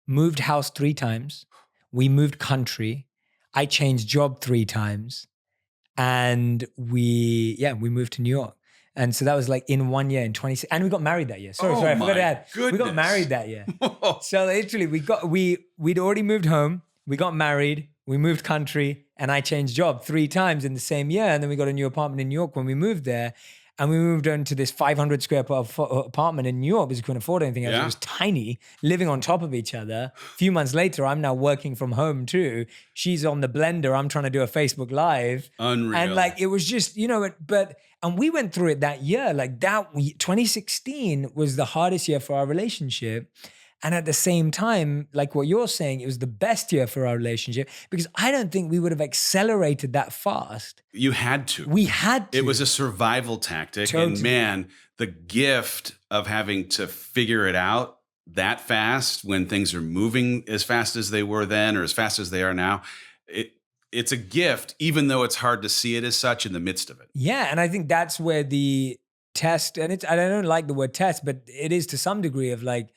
moved house 3 times. We moved country. I changed job 3 times. And we moved to New York. And so that was like in 1 year in 20, and we got married that year. Sorry, I forgot to add. We got married that year. So literally we'd already moved home. We got married. We moved country and I changed job 3 times in the same year. And then we got a new apartment in New York when we moved there. And we moved into this 500 square foot apartment in New York because we couldn't afford anything else. It was tiny, living on top of each other. A few months later, I'm now working from home too. She's on the blender. I'm trying to do a Facebook Live. Unreal. And like, it was just, and we went through it that year. Like 2016 was the hardest year for our relationship. And at the same time, like what you're saying, it was the best year for our relationship because I don't think we would have accelerated that fast. You had to. We had to. It was a survival tactic. Totally. And man, the gift of having to figure it out that fast when things are moving as fast as they were then or as fast as they are now, it's a gift, even though it's hard to see it as such in the midst of it. Yeah. And I think that's where the test, and I don't like the word test, but it is to some degree of like,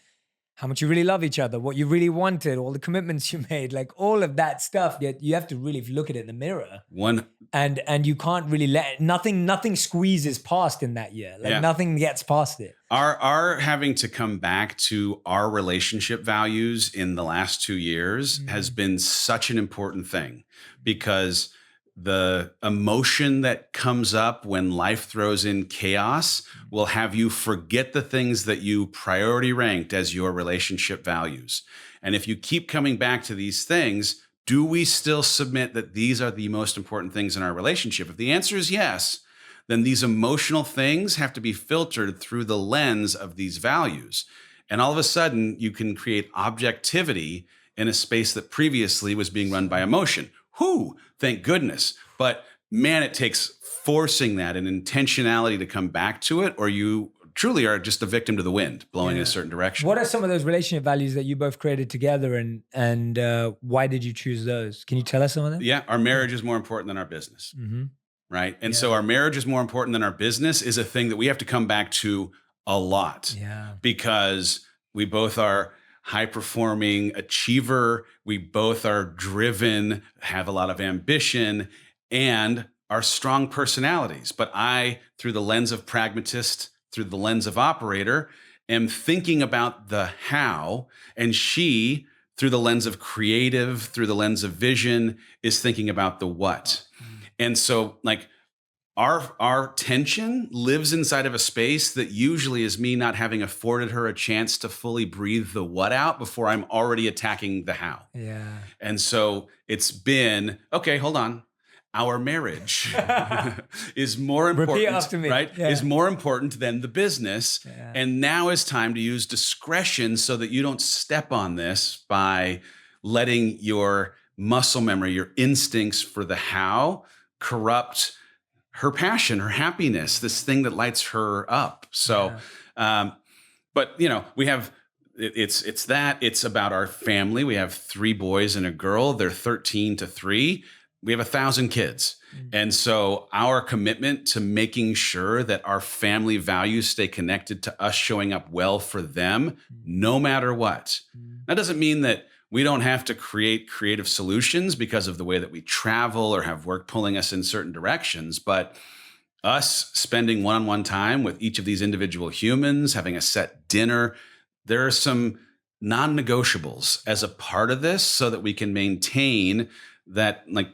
how much you really love each other, what you really wanted, all the commitments you made, like all of that stuff. Yet you have to really look at it in the mirror. One, And you can't really let nothing squeezes past in that year. Like Yeah. nothing gets past it. our having to come back to our relationship values in the last 2 years has been such an important thing, because the emotion that comes up when life throws in chaos will have you forget the things that you priority ranked as your relationship values. And if you keep coming back to these things, do we still submit that these are the most important things in our relationship? If the answer is yes, then these emotional things have to be filtered through the lens of these values. And all of a sudden, you can create objectivity in a space that previously was being run by emotion. Whew, thank goodness. But man, it takes forcing that and intentionality to come back to it, or you truly are just a victim to the wind blowing in a certain direction. What are some of those relationship values that you both created together, and why did you choose those? Can you tell us some of them? Yeah, our marriage is more important than our business. Mm-hmm. Right. And so our marriage is more important than our business is a thing that we have to come back to a lot, Yeah. because we both are high performing achiever. We both are driven, have a lot of ambition, and are strong personalities. But I, through the lens of pragmatist, through the lens of operator, am thinking about the how, and she, through the lens of creative, through the lens of vision, is thinking about the what. And so like our tension lives inside of a space that usually is me not having afforded her a chance to fully breathe the what out before I'm already attacking the how. Yeah. And so it's been, okay, hold on. Our marriage is more important, Repeat after me. right? Yeah. Is more important than the business. Yeah. And now is time to use discretion so that you don't step on this by letting your muscle memory, your instincts for the how corrupt her passion, her happiness, this thing that lights her up. So, but you know, we have, it's that, it's about our family. We have 3 boys and a girl. They're 13 to 3. We have 1,000 kids. And so our commitment to making sure that our family values stay connected to us showing up well for them, no matter what. That doesn't mean that we don't have to create creative solutions because of the way that we travel or have work pulling us in certain directions. But us spending one-on-one time with each of these individual humans, having a set dinner, there are some non-negotiables as a part of this so that we can maintain that, like,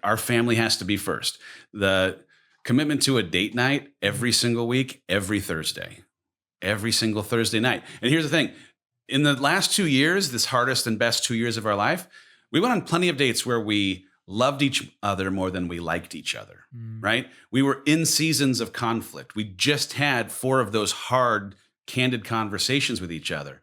our family has to be first. The commitment to a date night every single week, every Thursday, every single Thursday night. And here's the thing. In the last 2 years, this hardest and best 2 years of our life, we went on plenty of dates where we loved each other more than we liked each other, right? We were in seasons of conflict. We just had 4 of those hard, candid conversations with each other,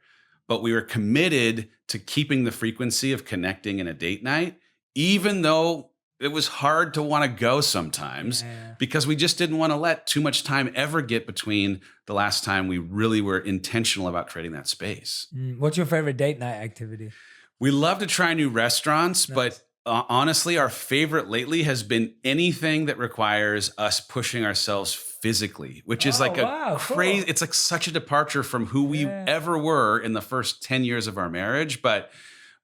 but we were committed to keeping the frequency of connecting in a date night, even though it was hard to want to go sometimes because we just didn't want to let too much time ever get between the last time we really were intentional about creating that space. What's your favorite date night activity? We love to try new restaurants, but honestly, our favorite lately has been anything that requires us pushing ourselves physically, which is like crazy. Cool. It's like such a departure from who we ever were in the first 10 years of our marriage, but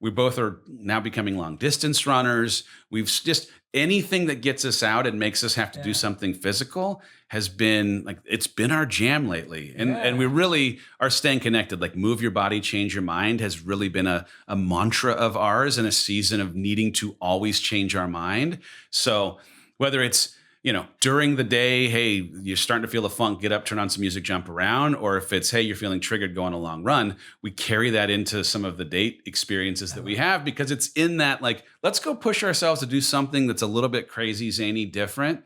we both are now becoming long distance runners. We've just anything that gets us out and makes us have to do something physical has been like, it's been our jam lately. And we really are staying connected. Like move your body, change your mind has really been a mantra of ours in a season of needing to always change our mind. So whether it's, you know, during the day, hey, you're starting to feel the funk, get up, turn on some music, jump around. Or if it's, hey, you're feeling triggered, go on a long run, we carry that into some of the date experiences that we have because it's in that, like, let's go push ourselves to do something that's a little bit crazy, zany, different.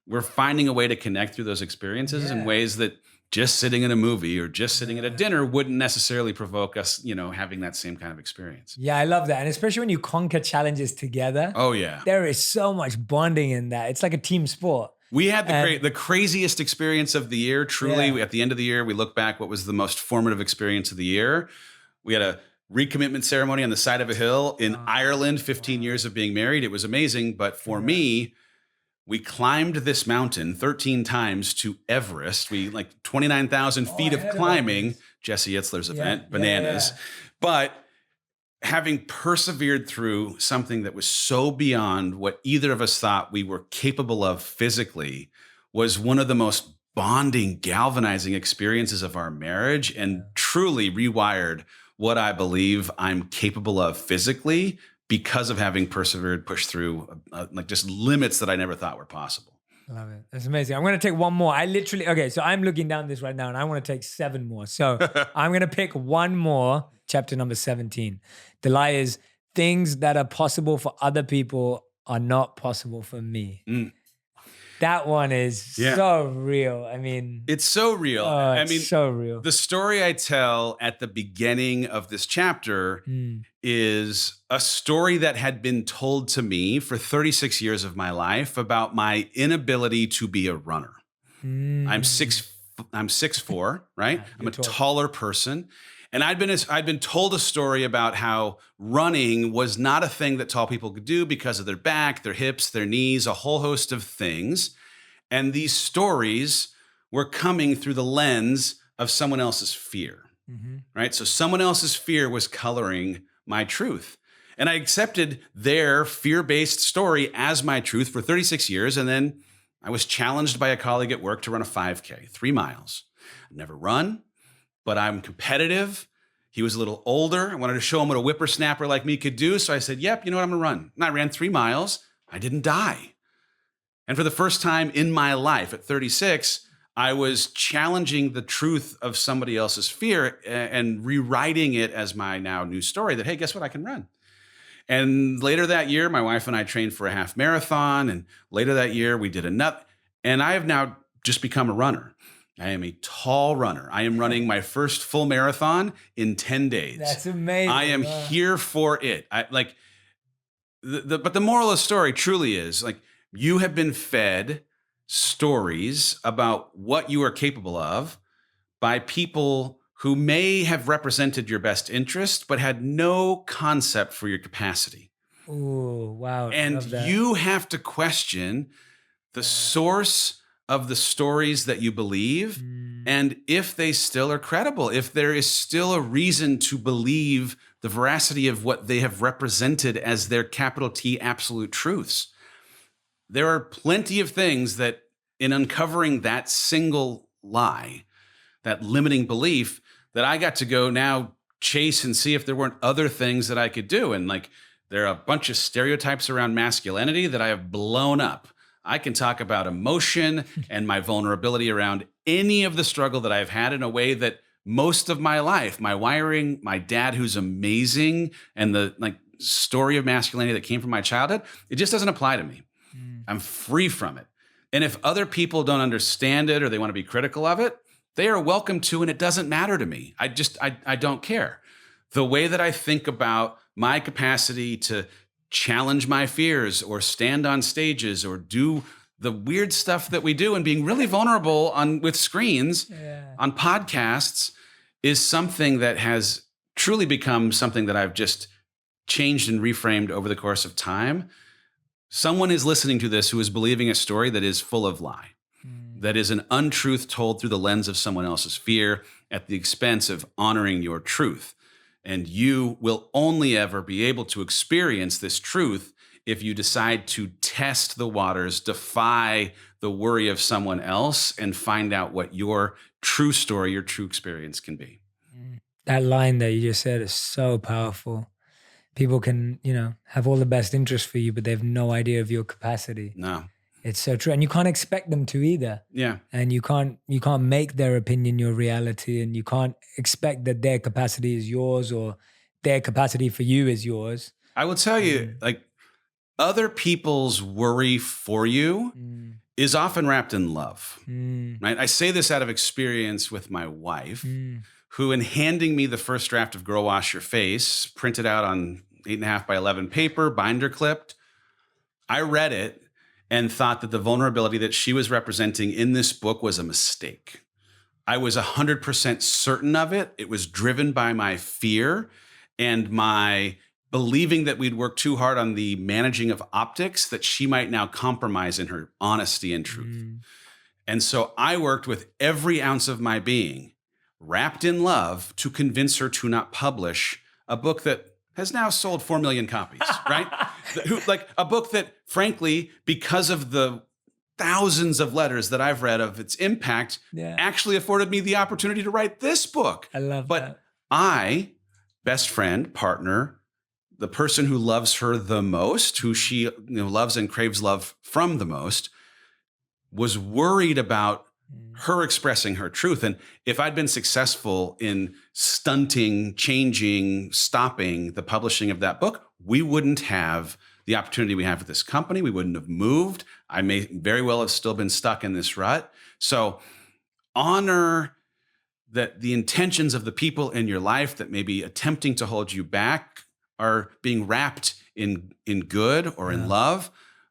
We're finding a way to connect through those experiences in ways that just sitting in a movie or just sitting at a dinner wouldn't necessarily provoke us, you know, having that same kind of experience. Yeah, I love that. And especially when you conquer challenges together. Oh, yeah. There is so much bonding in that. It's like a team sport. We had the craziest experience of the year. Truly, at the end of the year, we look back, what was the most formative experience of the year? We had a recommitment ceremony on the side of a hill in Ireland, 15 years of being married. It was amazing. But for me, We climbed this mountain 13 times to Everest. We like 29,000 feet of climbing, Jesse Itzler's event, bananas. Yeah. But having persevered through something that was so beyond what either of us thought we were capable of physically was one of the most bonding, galvanizing experiences of our marriage, and truly rewired what I believe I'm capable of physically because of having persevered, pushed through like just limits that I never thought were possible. Love it. That's amazing. I'm going to take one more. So I'm looking down this right now and I want to take 7 more. So I'm going to pick one more, chapter number 17. The lie is things that are possible for other people are not possible for me. That one is so real. I mean, it's so real. So real. The story I tell at the beginning of this chapter is a story that had been told to me for 36 years of my life about my inability to be a runner. I'm 6'4", right? I'm a taller person. And I'd been told a story about how running was not a thing that tall people could do because of their back, their hips, their knees, a whole host of things. And these stories were coming through the lens of someone else's fear, right? So someone else's fear was coloring my truth. And I accepted their fear-based story as my truth for 36 years. And then I was challenged by a colleague at work to run a 5K, 3 miles. I've never run, but I'm competitive. He was a little older. I wanted to show him what a whippersnapper like me could do. So I said, yep, you know what, I'm gonna run. And I ran 3 miles. I didn't die. And for the first time in my life at 36, I was challenging the truth of somebody else's fear and rewriting it as my now new story that, hey, guess what, I can run. And later that year, my wife and I trained for a half marathon. And later that year, we did a nut. And I have now just become a runner. I am a tall runner. I am running my first full marathon in 10 days. That's amazing. I am here for it. But the moral of the story truly is like, you have been fed stories about what you are capable of by people who may have represented your best interest, but had no concept for your capacity. Oh, wow. And you have to question the source of the stories that you believe and if they still are credible, if there is still a reason to believe the veracity of what they have represented as their capital T absolute truths. There are plenty of things that in uncovering that single lie, that limiting belief, that I got to go now chase and see if there weren't other things that I could do. And like, there are a bunch of stereotypes around masculinity that I have blown up. I can talk about emotion and my vulnerability around any of the struggle that I've had in a way that most of my life, my wiring, my dad, who's amazing, and the like story of masculinity that came from my childhood, it just doesn't apply to me. I'm free from it. And if other people don't understand it or they want to be critical of it, they are welcome to, and it doesn't matter to me. I don't care. The way that I think about my capacity to challenge my fears or stand on stages or do the weird stuff that we do and being really vulnerable with screens on podcasts is something that has truly become something that I've just changed and reframed over the course of time. Someone is listening to this who is believing a story that is full of lie, that is an untruth told through the lens of someone else's fear at the expense of honoring your truth. And you will only ever be able to experience this truth if you decide to test the waters, defy the worry of someone else, and find out what your true story, your true experience can be. That line that you just said is so powerful. People can, have all the best interest for you, but they have no idea of your capacity. No. It's so true. And you can't expect them to either. Yeah. And you can't make their opinion your reality, and you can't expect that their capacity is yours or their capacity for you is yours. I will tell you, like, other people's worry for you is often wrapped in love, right? I say this out of experience with my wife, who in handing me the first draft of Girl Wash Your Face, printed out on 8.5 by 11 paper, binder clipped, I read it and thought that the vulnerability that she was representing in this book was a mistake. I was 100% certain of it. It was driven by my fear and my believing that we'd work too hard on the managing of optics, that she might now compromise in her honesty and truth. And so I worked with every ounce of my being, wrapped in love, to convince her to not publish a book that has now sold 4 million copies, right? Like a book that, frankly, because of the thousands of letters that I've read of its impact, actually afforded me the opportunity to write this book. I love but that. I, best friend, partner, the person who loves her the most, who she loves and craves love from the most, was worried about her expressing her truth. And if I'd been successful in stunting, changing, stopping the publishing of that book, we wouldn't have the opportunity we have with this company. We wouldn't have moved. I may very well have still been stuck in this rut. So honor that the intentions of the people in your life that may be attempting to hold you back are being wrapped in good or in love,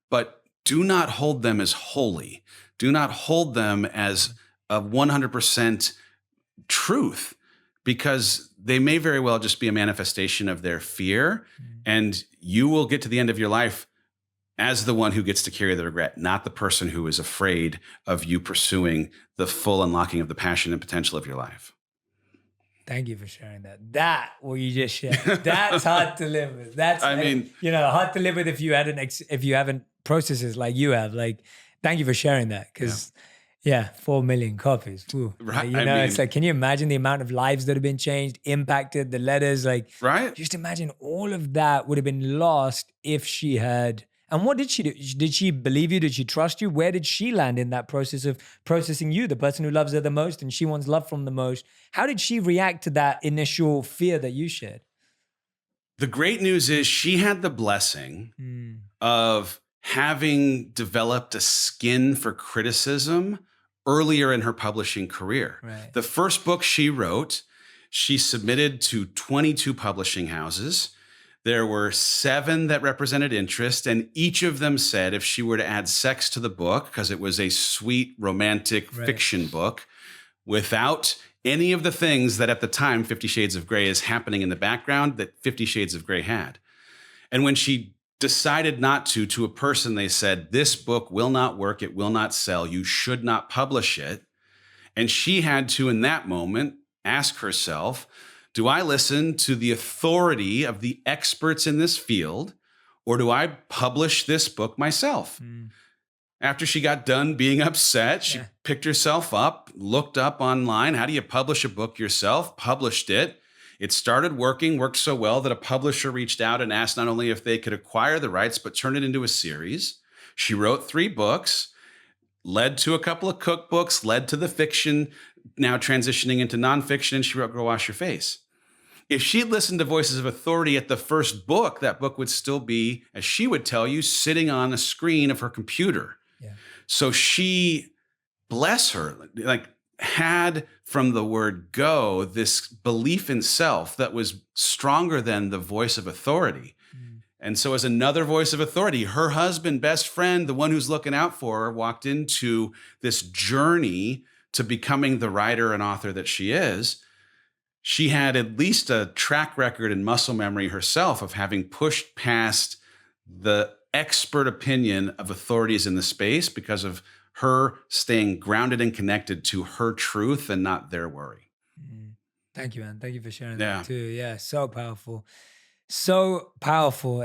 but do not hold them as holy. Do not hold them as a 100% truth, because they may very well just be a manifestation of their fear. And you will get to the end of your life as the one who gets to carry the regret, not the person who is afraid of you pursuing the full unlocking of the passion and potential of your life. Thank you for sharing that. That, what you just shared, that's hard to live with. That's, I mean, hard to live with if you haven't processed it like you have. Like, thank you for sharing that, because 4 million copies. Ooh. Right. It's like, can you imagine the amount of lives that have been changed, impacted, the letters? Like, right. Just imagine all of that would have been lost if she had. And what did she do? Did she believe you? Did she trust you? Where did she land in that process of processing you, the person who loves her the most and she wants love from the most? How did she react to that initial fear that you shared? The great news is she had the blessing of having developed a skin for criticism earlier in her publishing career. Right. The first book she wrote, she submitted to 22 publishing houses. There were 7 that represented interest, and each of them said if she were to add sex to the book, because it was a sweet romantic fiction book, without any of the things that at the time 50 Shades of Grey is happening in the background that 50 Shades of Grey had. And when she decided not to a person, they said, this book will not work. It will not sell. You should not publish it. And she had to, in that moment, ask herself, do I listen to the authority of the experts in this field, or do I publish this book myself? After she got done being upset, she picked herself up, looked up online, how do you publish a book yourself? Published it. It started working, worked so well that a publisher reached out and asked not only if they could acquire the rights, but turn it into a series. She wrote 3 books, led to a couple of cookbooks, led to the fiction, now transitioning into nonfiction, and she wrote Go Wash Your Face. If she'd listened to voices of authority at the first book, that book would still be, as she would tell you, sitting on a screen of her computer. So she, bless her, had from the word go this belief in self that was stronger than the voice of authority. And so as another voice of authority, her husband, best friend, the one who's looking out for her, walked into this journey to becoming the writer and author that she is. She had at least a track record and muscle memory herself of having pushed past the expert opinion of authorities in the space because of her staying grounded and connected to her truth and not their worry. Thank you, man. Thank you for sharing that too. Yeah, so powerful. So powerful.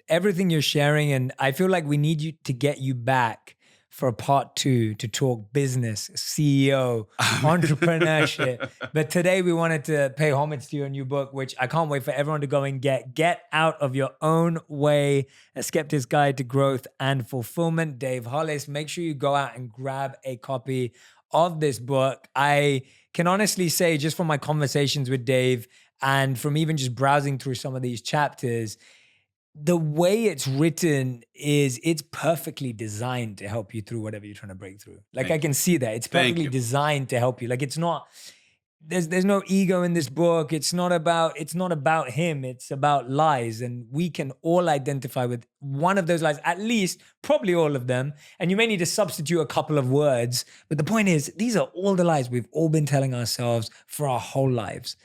Everything you're sharing, and I feel like we need you to get you back for a part 2 to talk business, CEO, entrepreneurship. But today we wanted to pay homage to your new book, which I can't wait for everyone to go and get Out of Your Own Way, A Skeptic's Guide to Growth and Fulfillment. Dave Hollis, make sure you go out and grab a copy of this book. I can honestly say, just from my conversations with Dave and from even just browsing through some of these chapters, the way it's written is it's perfectly designed to help you through whatever you're trying to break through. Like, I can see that. It's perfectly designed to help you. Like, it's not, there's no ego in this book. It's not about him. It's about lies. And we can all identify with one of those lies, at least, probably all of them. And you may need to substitute a couple of words. But the point is, these are all the lies we've all been telling ourselves for our whole lives.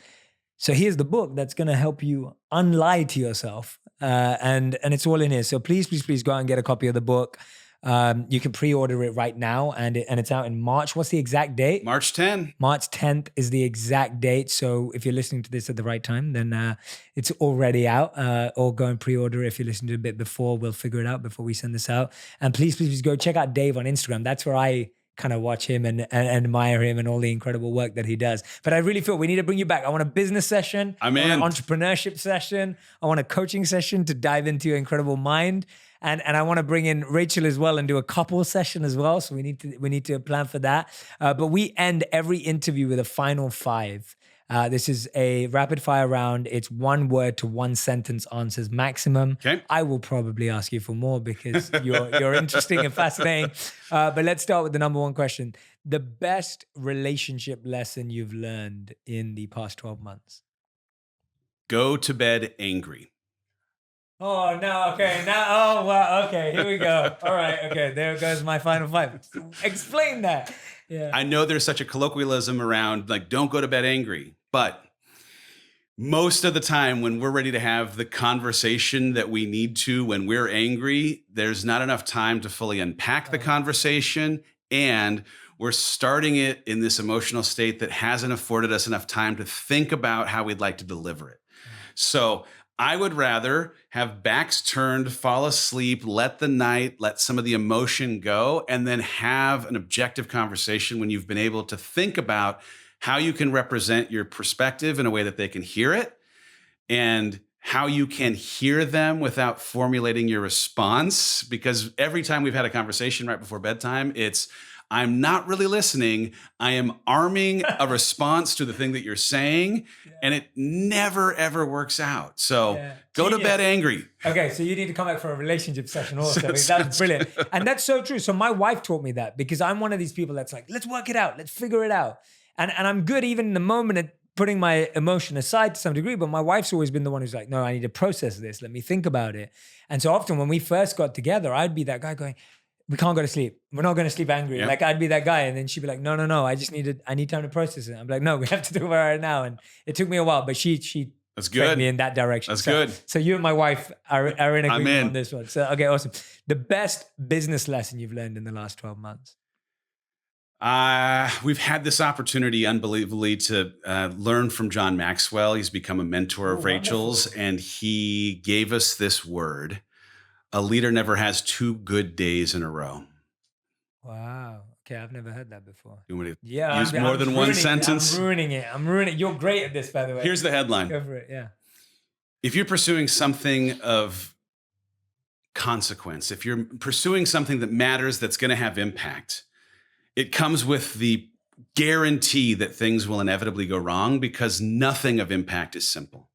So here's the book that's going to help you unlie to yourself. And it's all in here. So please go out and get a copy of the book. You can pre-order it right now, and it's out in March. What's the exact date? March 10. March 10th is the exact date. So if you're listening to this at the right time, then it's already out. Or go and pre-order it. If you're listening to it a bit before, we'll figure it out before we send this out. And please go check out Dave on Instagram. That's where I kind of watch him and admire him and all the incredible work that he does. But I really feel we need to bring you back. I want a business session. I'm I in. want an entrepreneurship session. I want a coaching session to dive into your incredible mind. And I want to bring in Rachel as well and do a couple session as well. So we need to plan for that. But we end every interview with a final five. This is a rapid fire round. It's 1 word to 1 sentence answers maximum. Okay. I will probably ask you for more because you're interesting and fascinating. But let's start with the number 1 question. The best relationship lesson you've learned in the past 12 months? Go to bed angry. Oh, no. Okay. Now, oh, wow. Okay. Here we go. All right. Okay. There goes my final 5. Explain that. Yeah. I know there's such a colloquialism around like, don't go to bed angry. But most of the time when we're ready to have the conversation that we need to, when we're angry, there's not enough time to fully unpack the conversation. And we're starting it in this emotional state that hasn't afforded us enough time to think about how we'd like to deliver it. So I would rather have backs turned, fall asleep, let some of the emotion go, and then have an objective conversation when you've been able to think about how you can represent your perspective in a way that they can hear it, and how you can hear them without formulating your response. Because every time we've had a conversation right before bedtime, it's, I'm not really listening. I am arming a response to the thing that you're saying, and it never, ever works out. So go to bed angry. Okay, so you need to come back for a relationship session also. That's brilliant. And that's so true. So my wife taught me that because I'm one of these people that's like, let's work it out. Let's figure it out. And I'm good even in the moment at putting my emotion aside to some degree, but my wife's always been the one who's like, no, I need to process this. Let me think about it. And so often when we first got together, I'd be that guy going, we can't go to sleep. We're not going to sleep angry. Yeah. Like I'd be that guy. And then she'd be like, no. I need time to process it. I'm like, no, we have to do it right now. And it took me a while, but she That's trained good. me in that direction. That's So- good. So you and my wife are in agreement in. on this one. So, okay, awesome. The best business lesson you've learned in the last 12 months? We've had this opportunity, unbelievably, to learn from John Maxwell. He's become a mentor of Rachel's, and he gave us this word: a leader never has 2 good days in a row. Wow. Okay, I've never heard that before. You want to Yeah. use more than one ruining it. sentence? I'm ruining it. You're great at this, by the way. Here's the headline. Go for it. Yeah. If you're pursuing something of consequence, if you're pursuing something that matters, that's going to have impact, it comes with the guarantee that things will inevitably go wrong, because nothing of impact is simple.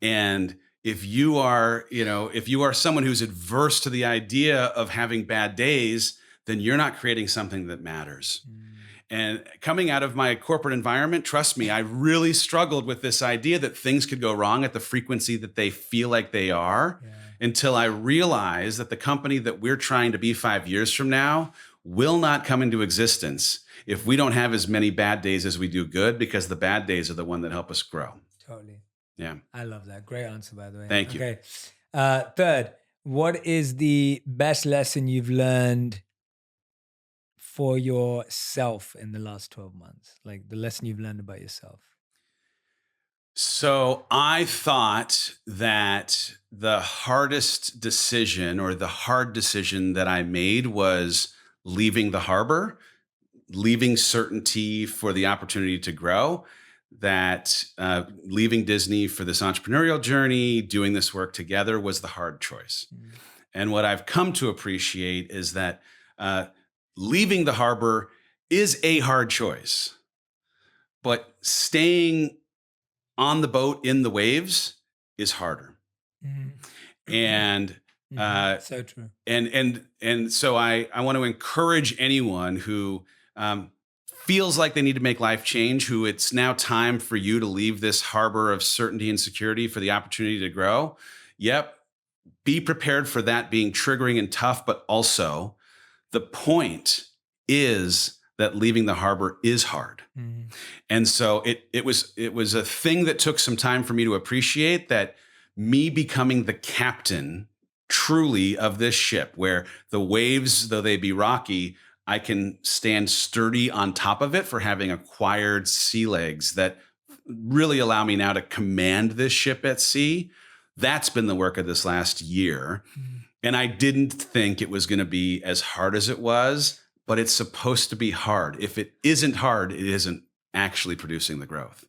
And if you are someone who's adverse to the idea of having bad days, then you're not creating something that matters. And coming out of my corporate environment, trust me, I really struggled with this idea that things could go wrong at the frequency that they feel like they are, until I realized that the company that we're trying to be 5 years from now will not come into existence if we don't have as many bad days as we do good, because the bad days are the one that help us grow. Totally. Yeah. I love that. Great answer, by the way. Thank you. Okay. Third, what is the best lesson you've learned for yourself in the last 12 months? Like the lesson you've learned about yourself? So I thought that the hardest decision, or the hard decision that I made, was leaving the harbor, leaving certainty for the opportunity to grow, that leaving Disney for this entrepreneurial journey, doing this work together, was the hard choice. And what I've come to appreciate is that leaving the harbor is a hard choice, but staying on the boat in the waves is harder. And so true. And so I want to encourage anyone who feels like they need to make life change, who it's now time for you to leave this harbor of certainty and security for the opportunity to grow. Yep. Be prepared for that being triggering and tough, but also the point is that leaving the harbor is hard. Mm. And so it was a thing that took some time for me to appreciate, that me becoming the captain truly of this ship, where the waves, though they be rocky, I can stand sturdy on top of it for having acquired sea legs that really allow me now to command this ship at sea. That's been the work of this last year. Mm. And I didn't think it was going to be as hard as it was, but it's supposed to be hard. If it isn't hard, it isn't actually producing the growth.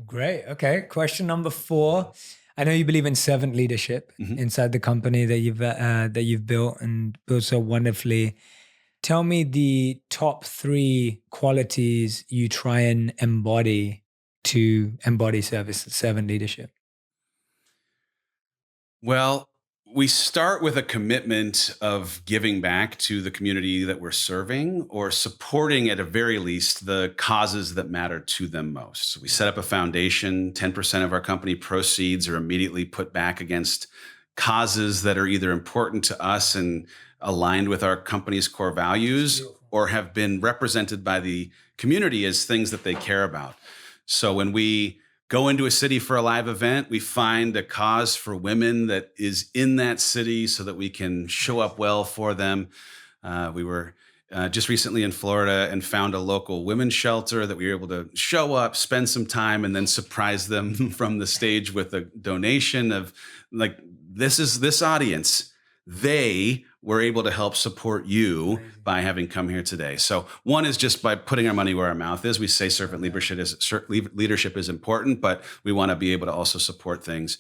Great. Okay. Question number 4. I know you believe in servant leadership inside the company that you've built and built so wonderfully. Tell me the top 3 qualities you try and embody to embody servant leadership. Well, we start with a commitment of giving back to the community that we're serving, or supporting, at a very least, the causes that matter to them most. So we set up a foundation. 10% of our company proceeds are immediately put back against causes that are either important to us and aligned with our company's core values, or have been represented by the community as things that they care about. So when we go into a city for a live event, we find a cause for women that is in that city so that we can show up well for them. We were just recently in Florida and found a local women's shelter that we were able to show up, spend some time, and then surprise them from the stage with a donation of, like, this audience. They were able to help support you by having come here today. So one is just by putting our money where our mouth is. We say servant leadership is important, but we want to be able to also support things.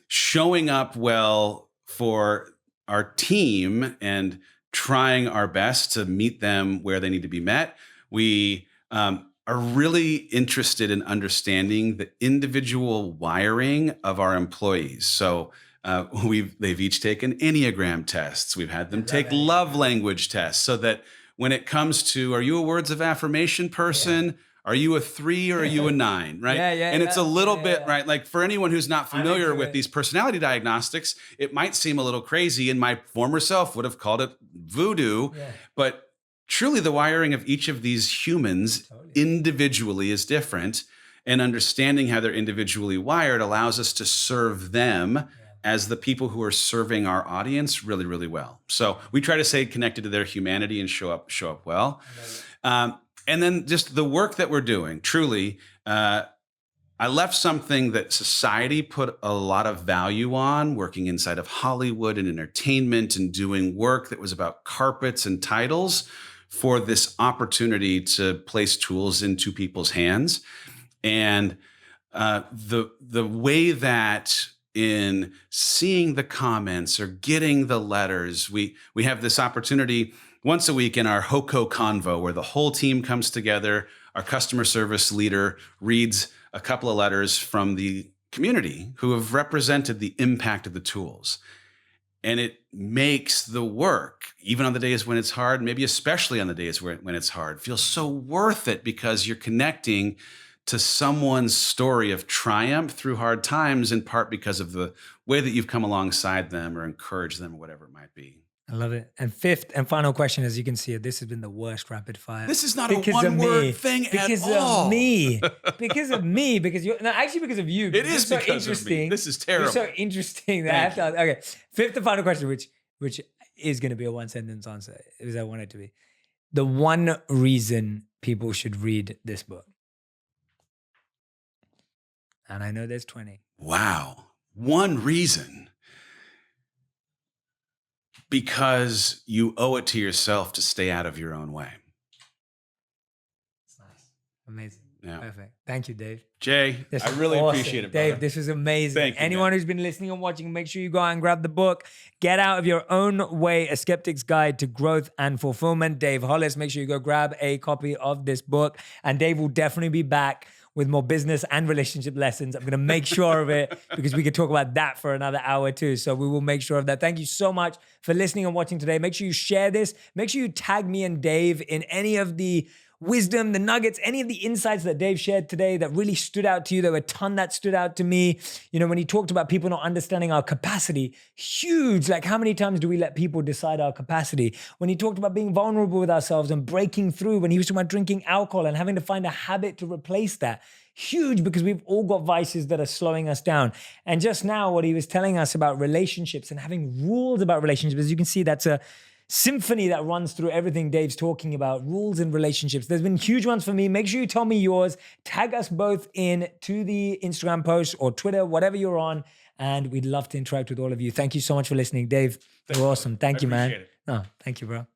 Showing up well for our team and trying our best to meet them where they need to be met. We are really interested in understanding the individual wiring of our employees. So they've each taken Enneagram tests. We've had them take love language tests, so that when it comes to, are you a words of affirmation person? Yeah. Are you a 3 or are you a 9? Right. And it's a little bit, right? Like, for anyone who's not familiar with these personality diagnostics, it might seem a little crazy, and my former self would have called it voodoo, but truly the wiring of each of these humans individually is different, and understanding how they're individually wired allows us to serve them as the people who are serving our audience really, really well. So we try to stay connected to their humanity and show up well. And then just the work that we're doing, truly, I left something that society put a lot of value on, working inside of Hollywood and entertainment and doing work that was about carpets and titles, for this opportunity to place tools into people's hands. And the way that, in seeing the comments or getting the letters, we have this opportunity once a week in our HOCO Convo, where the whole team comes together. Our customer service leader reads a couple of letters from the community who have represented the impact of the tools. And it makes the work, even on the days when it's hard, maybe especially on the days when it's hard, feel so worth it, because you're connecting to someone's story of triumph through hard times, in part because of the way that you've come alongside them or encouraged them, or whatever it might be. I love it. And 5th and final question, as you can see, this has been the worst rapid fire. This is not a one-word thing at all. Because of me. Because of me. Because of you. It is so because of me. This is terrible. You're so interesting that I have to. Okay. 5th and final question, which is going to be a 1-sentence answer, as I want it to be. The one reason people should read this book. And I know there's 20. Wow. One reason. Because you owe it to yourself to stay out of your own way. That's nice. Amazing. Yeah. Perfect. Thank you, Dave. Jay, I really appreciate it, brother. Dave, this was amazing. Thank you, Anyone man. who's been listening and watching, make sure you go out and grab the book. Get Out of Your Own Way, A Skeptic's Guide to Growth and Fulfillment. Dave Hollis, make sure you go grab a copy of this book. And Dave will definitely be back with more business and relationship lessons. I'm going to make sure of it, because we could talk about that for another hour too. So we will make sure of that. Thank you so much for listening and watching today. Make sure you share this. Make sure you tag me and Dave in any of the wisdom, the nuggets, any of the insights that Dave shared today that really stood out to you. There were a ton that stood out to me. You know, when he talked about people not understanding our capacity, huge. Like, how many times do we let people decide our capacity? When he talked about being vulnerable with ourselves and breaking through, when he was talking about drinking alcohol and having to find a habit to replace that, huge, because we've all got vices that are slowing us down. And just now, what he was telling us about relationships and having rules about relationships, as you can see, that's a symphony that runs through everything Dave's talking about, rules in relationships. There's been huge ones for me. Make sure you tell me yours. Tag us both in to the Instagram post or Twitter, whatever you're on. And we'd love to interact with all of you. Thank you so much for listening. Dave, you're awesome. Thank you, man. Appreciate it. No, thank you, bro.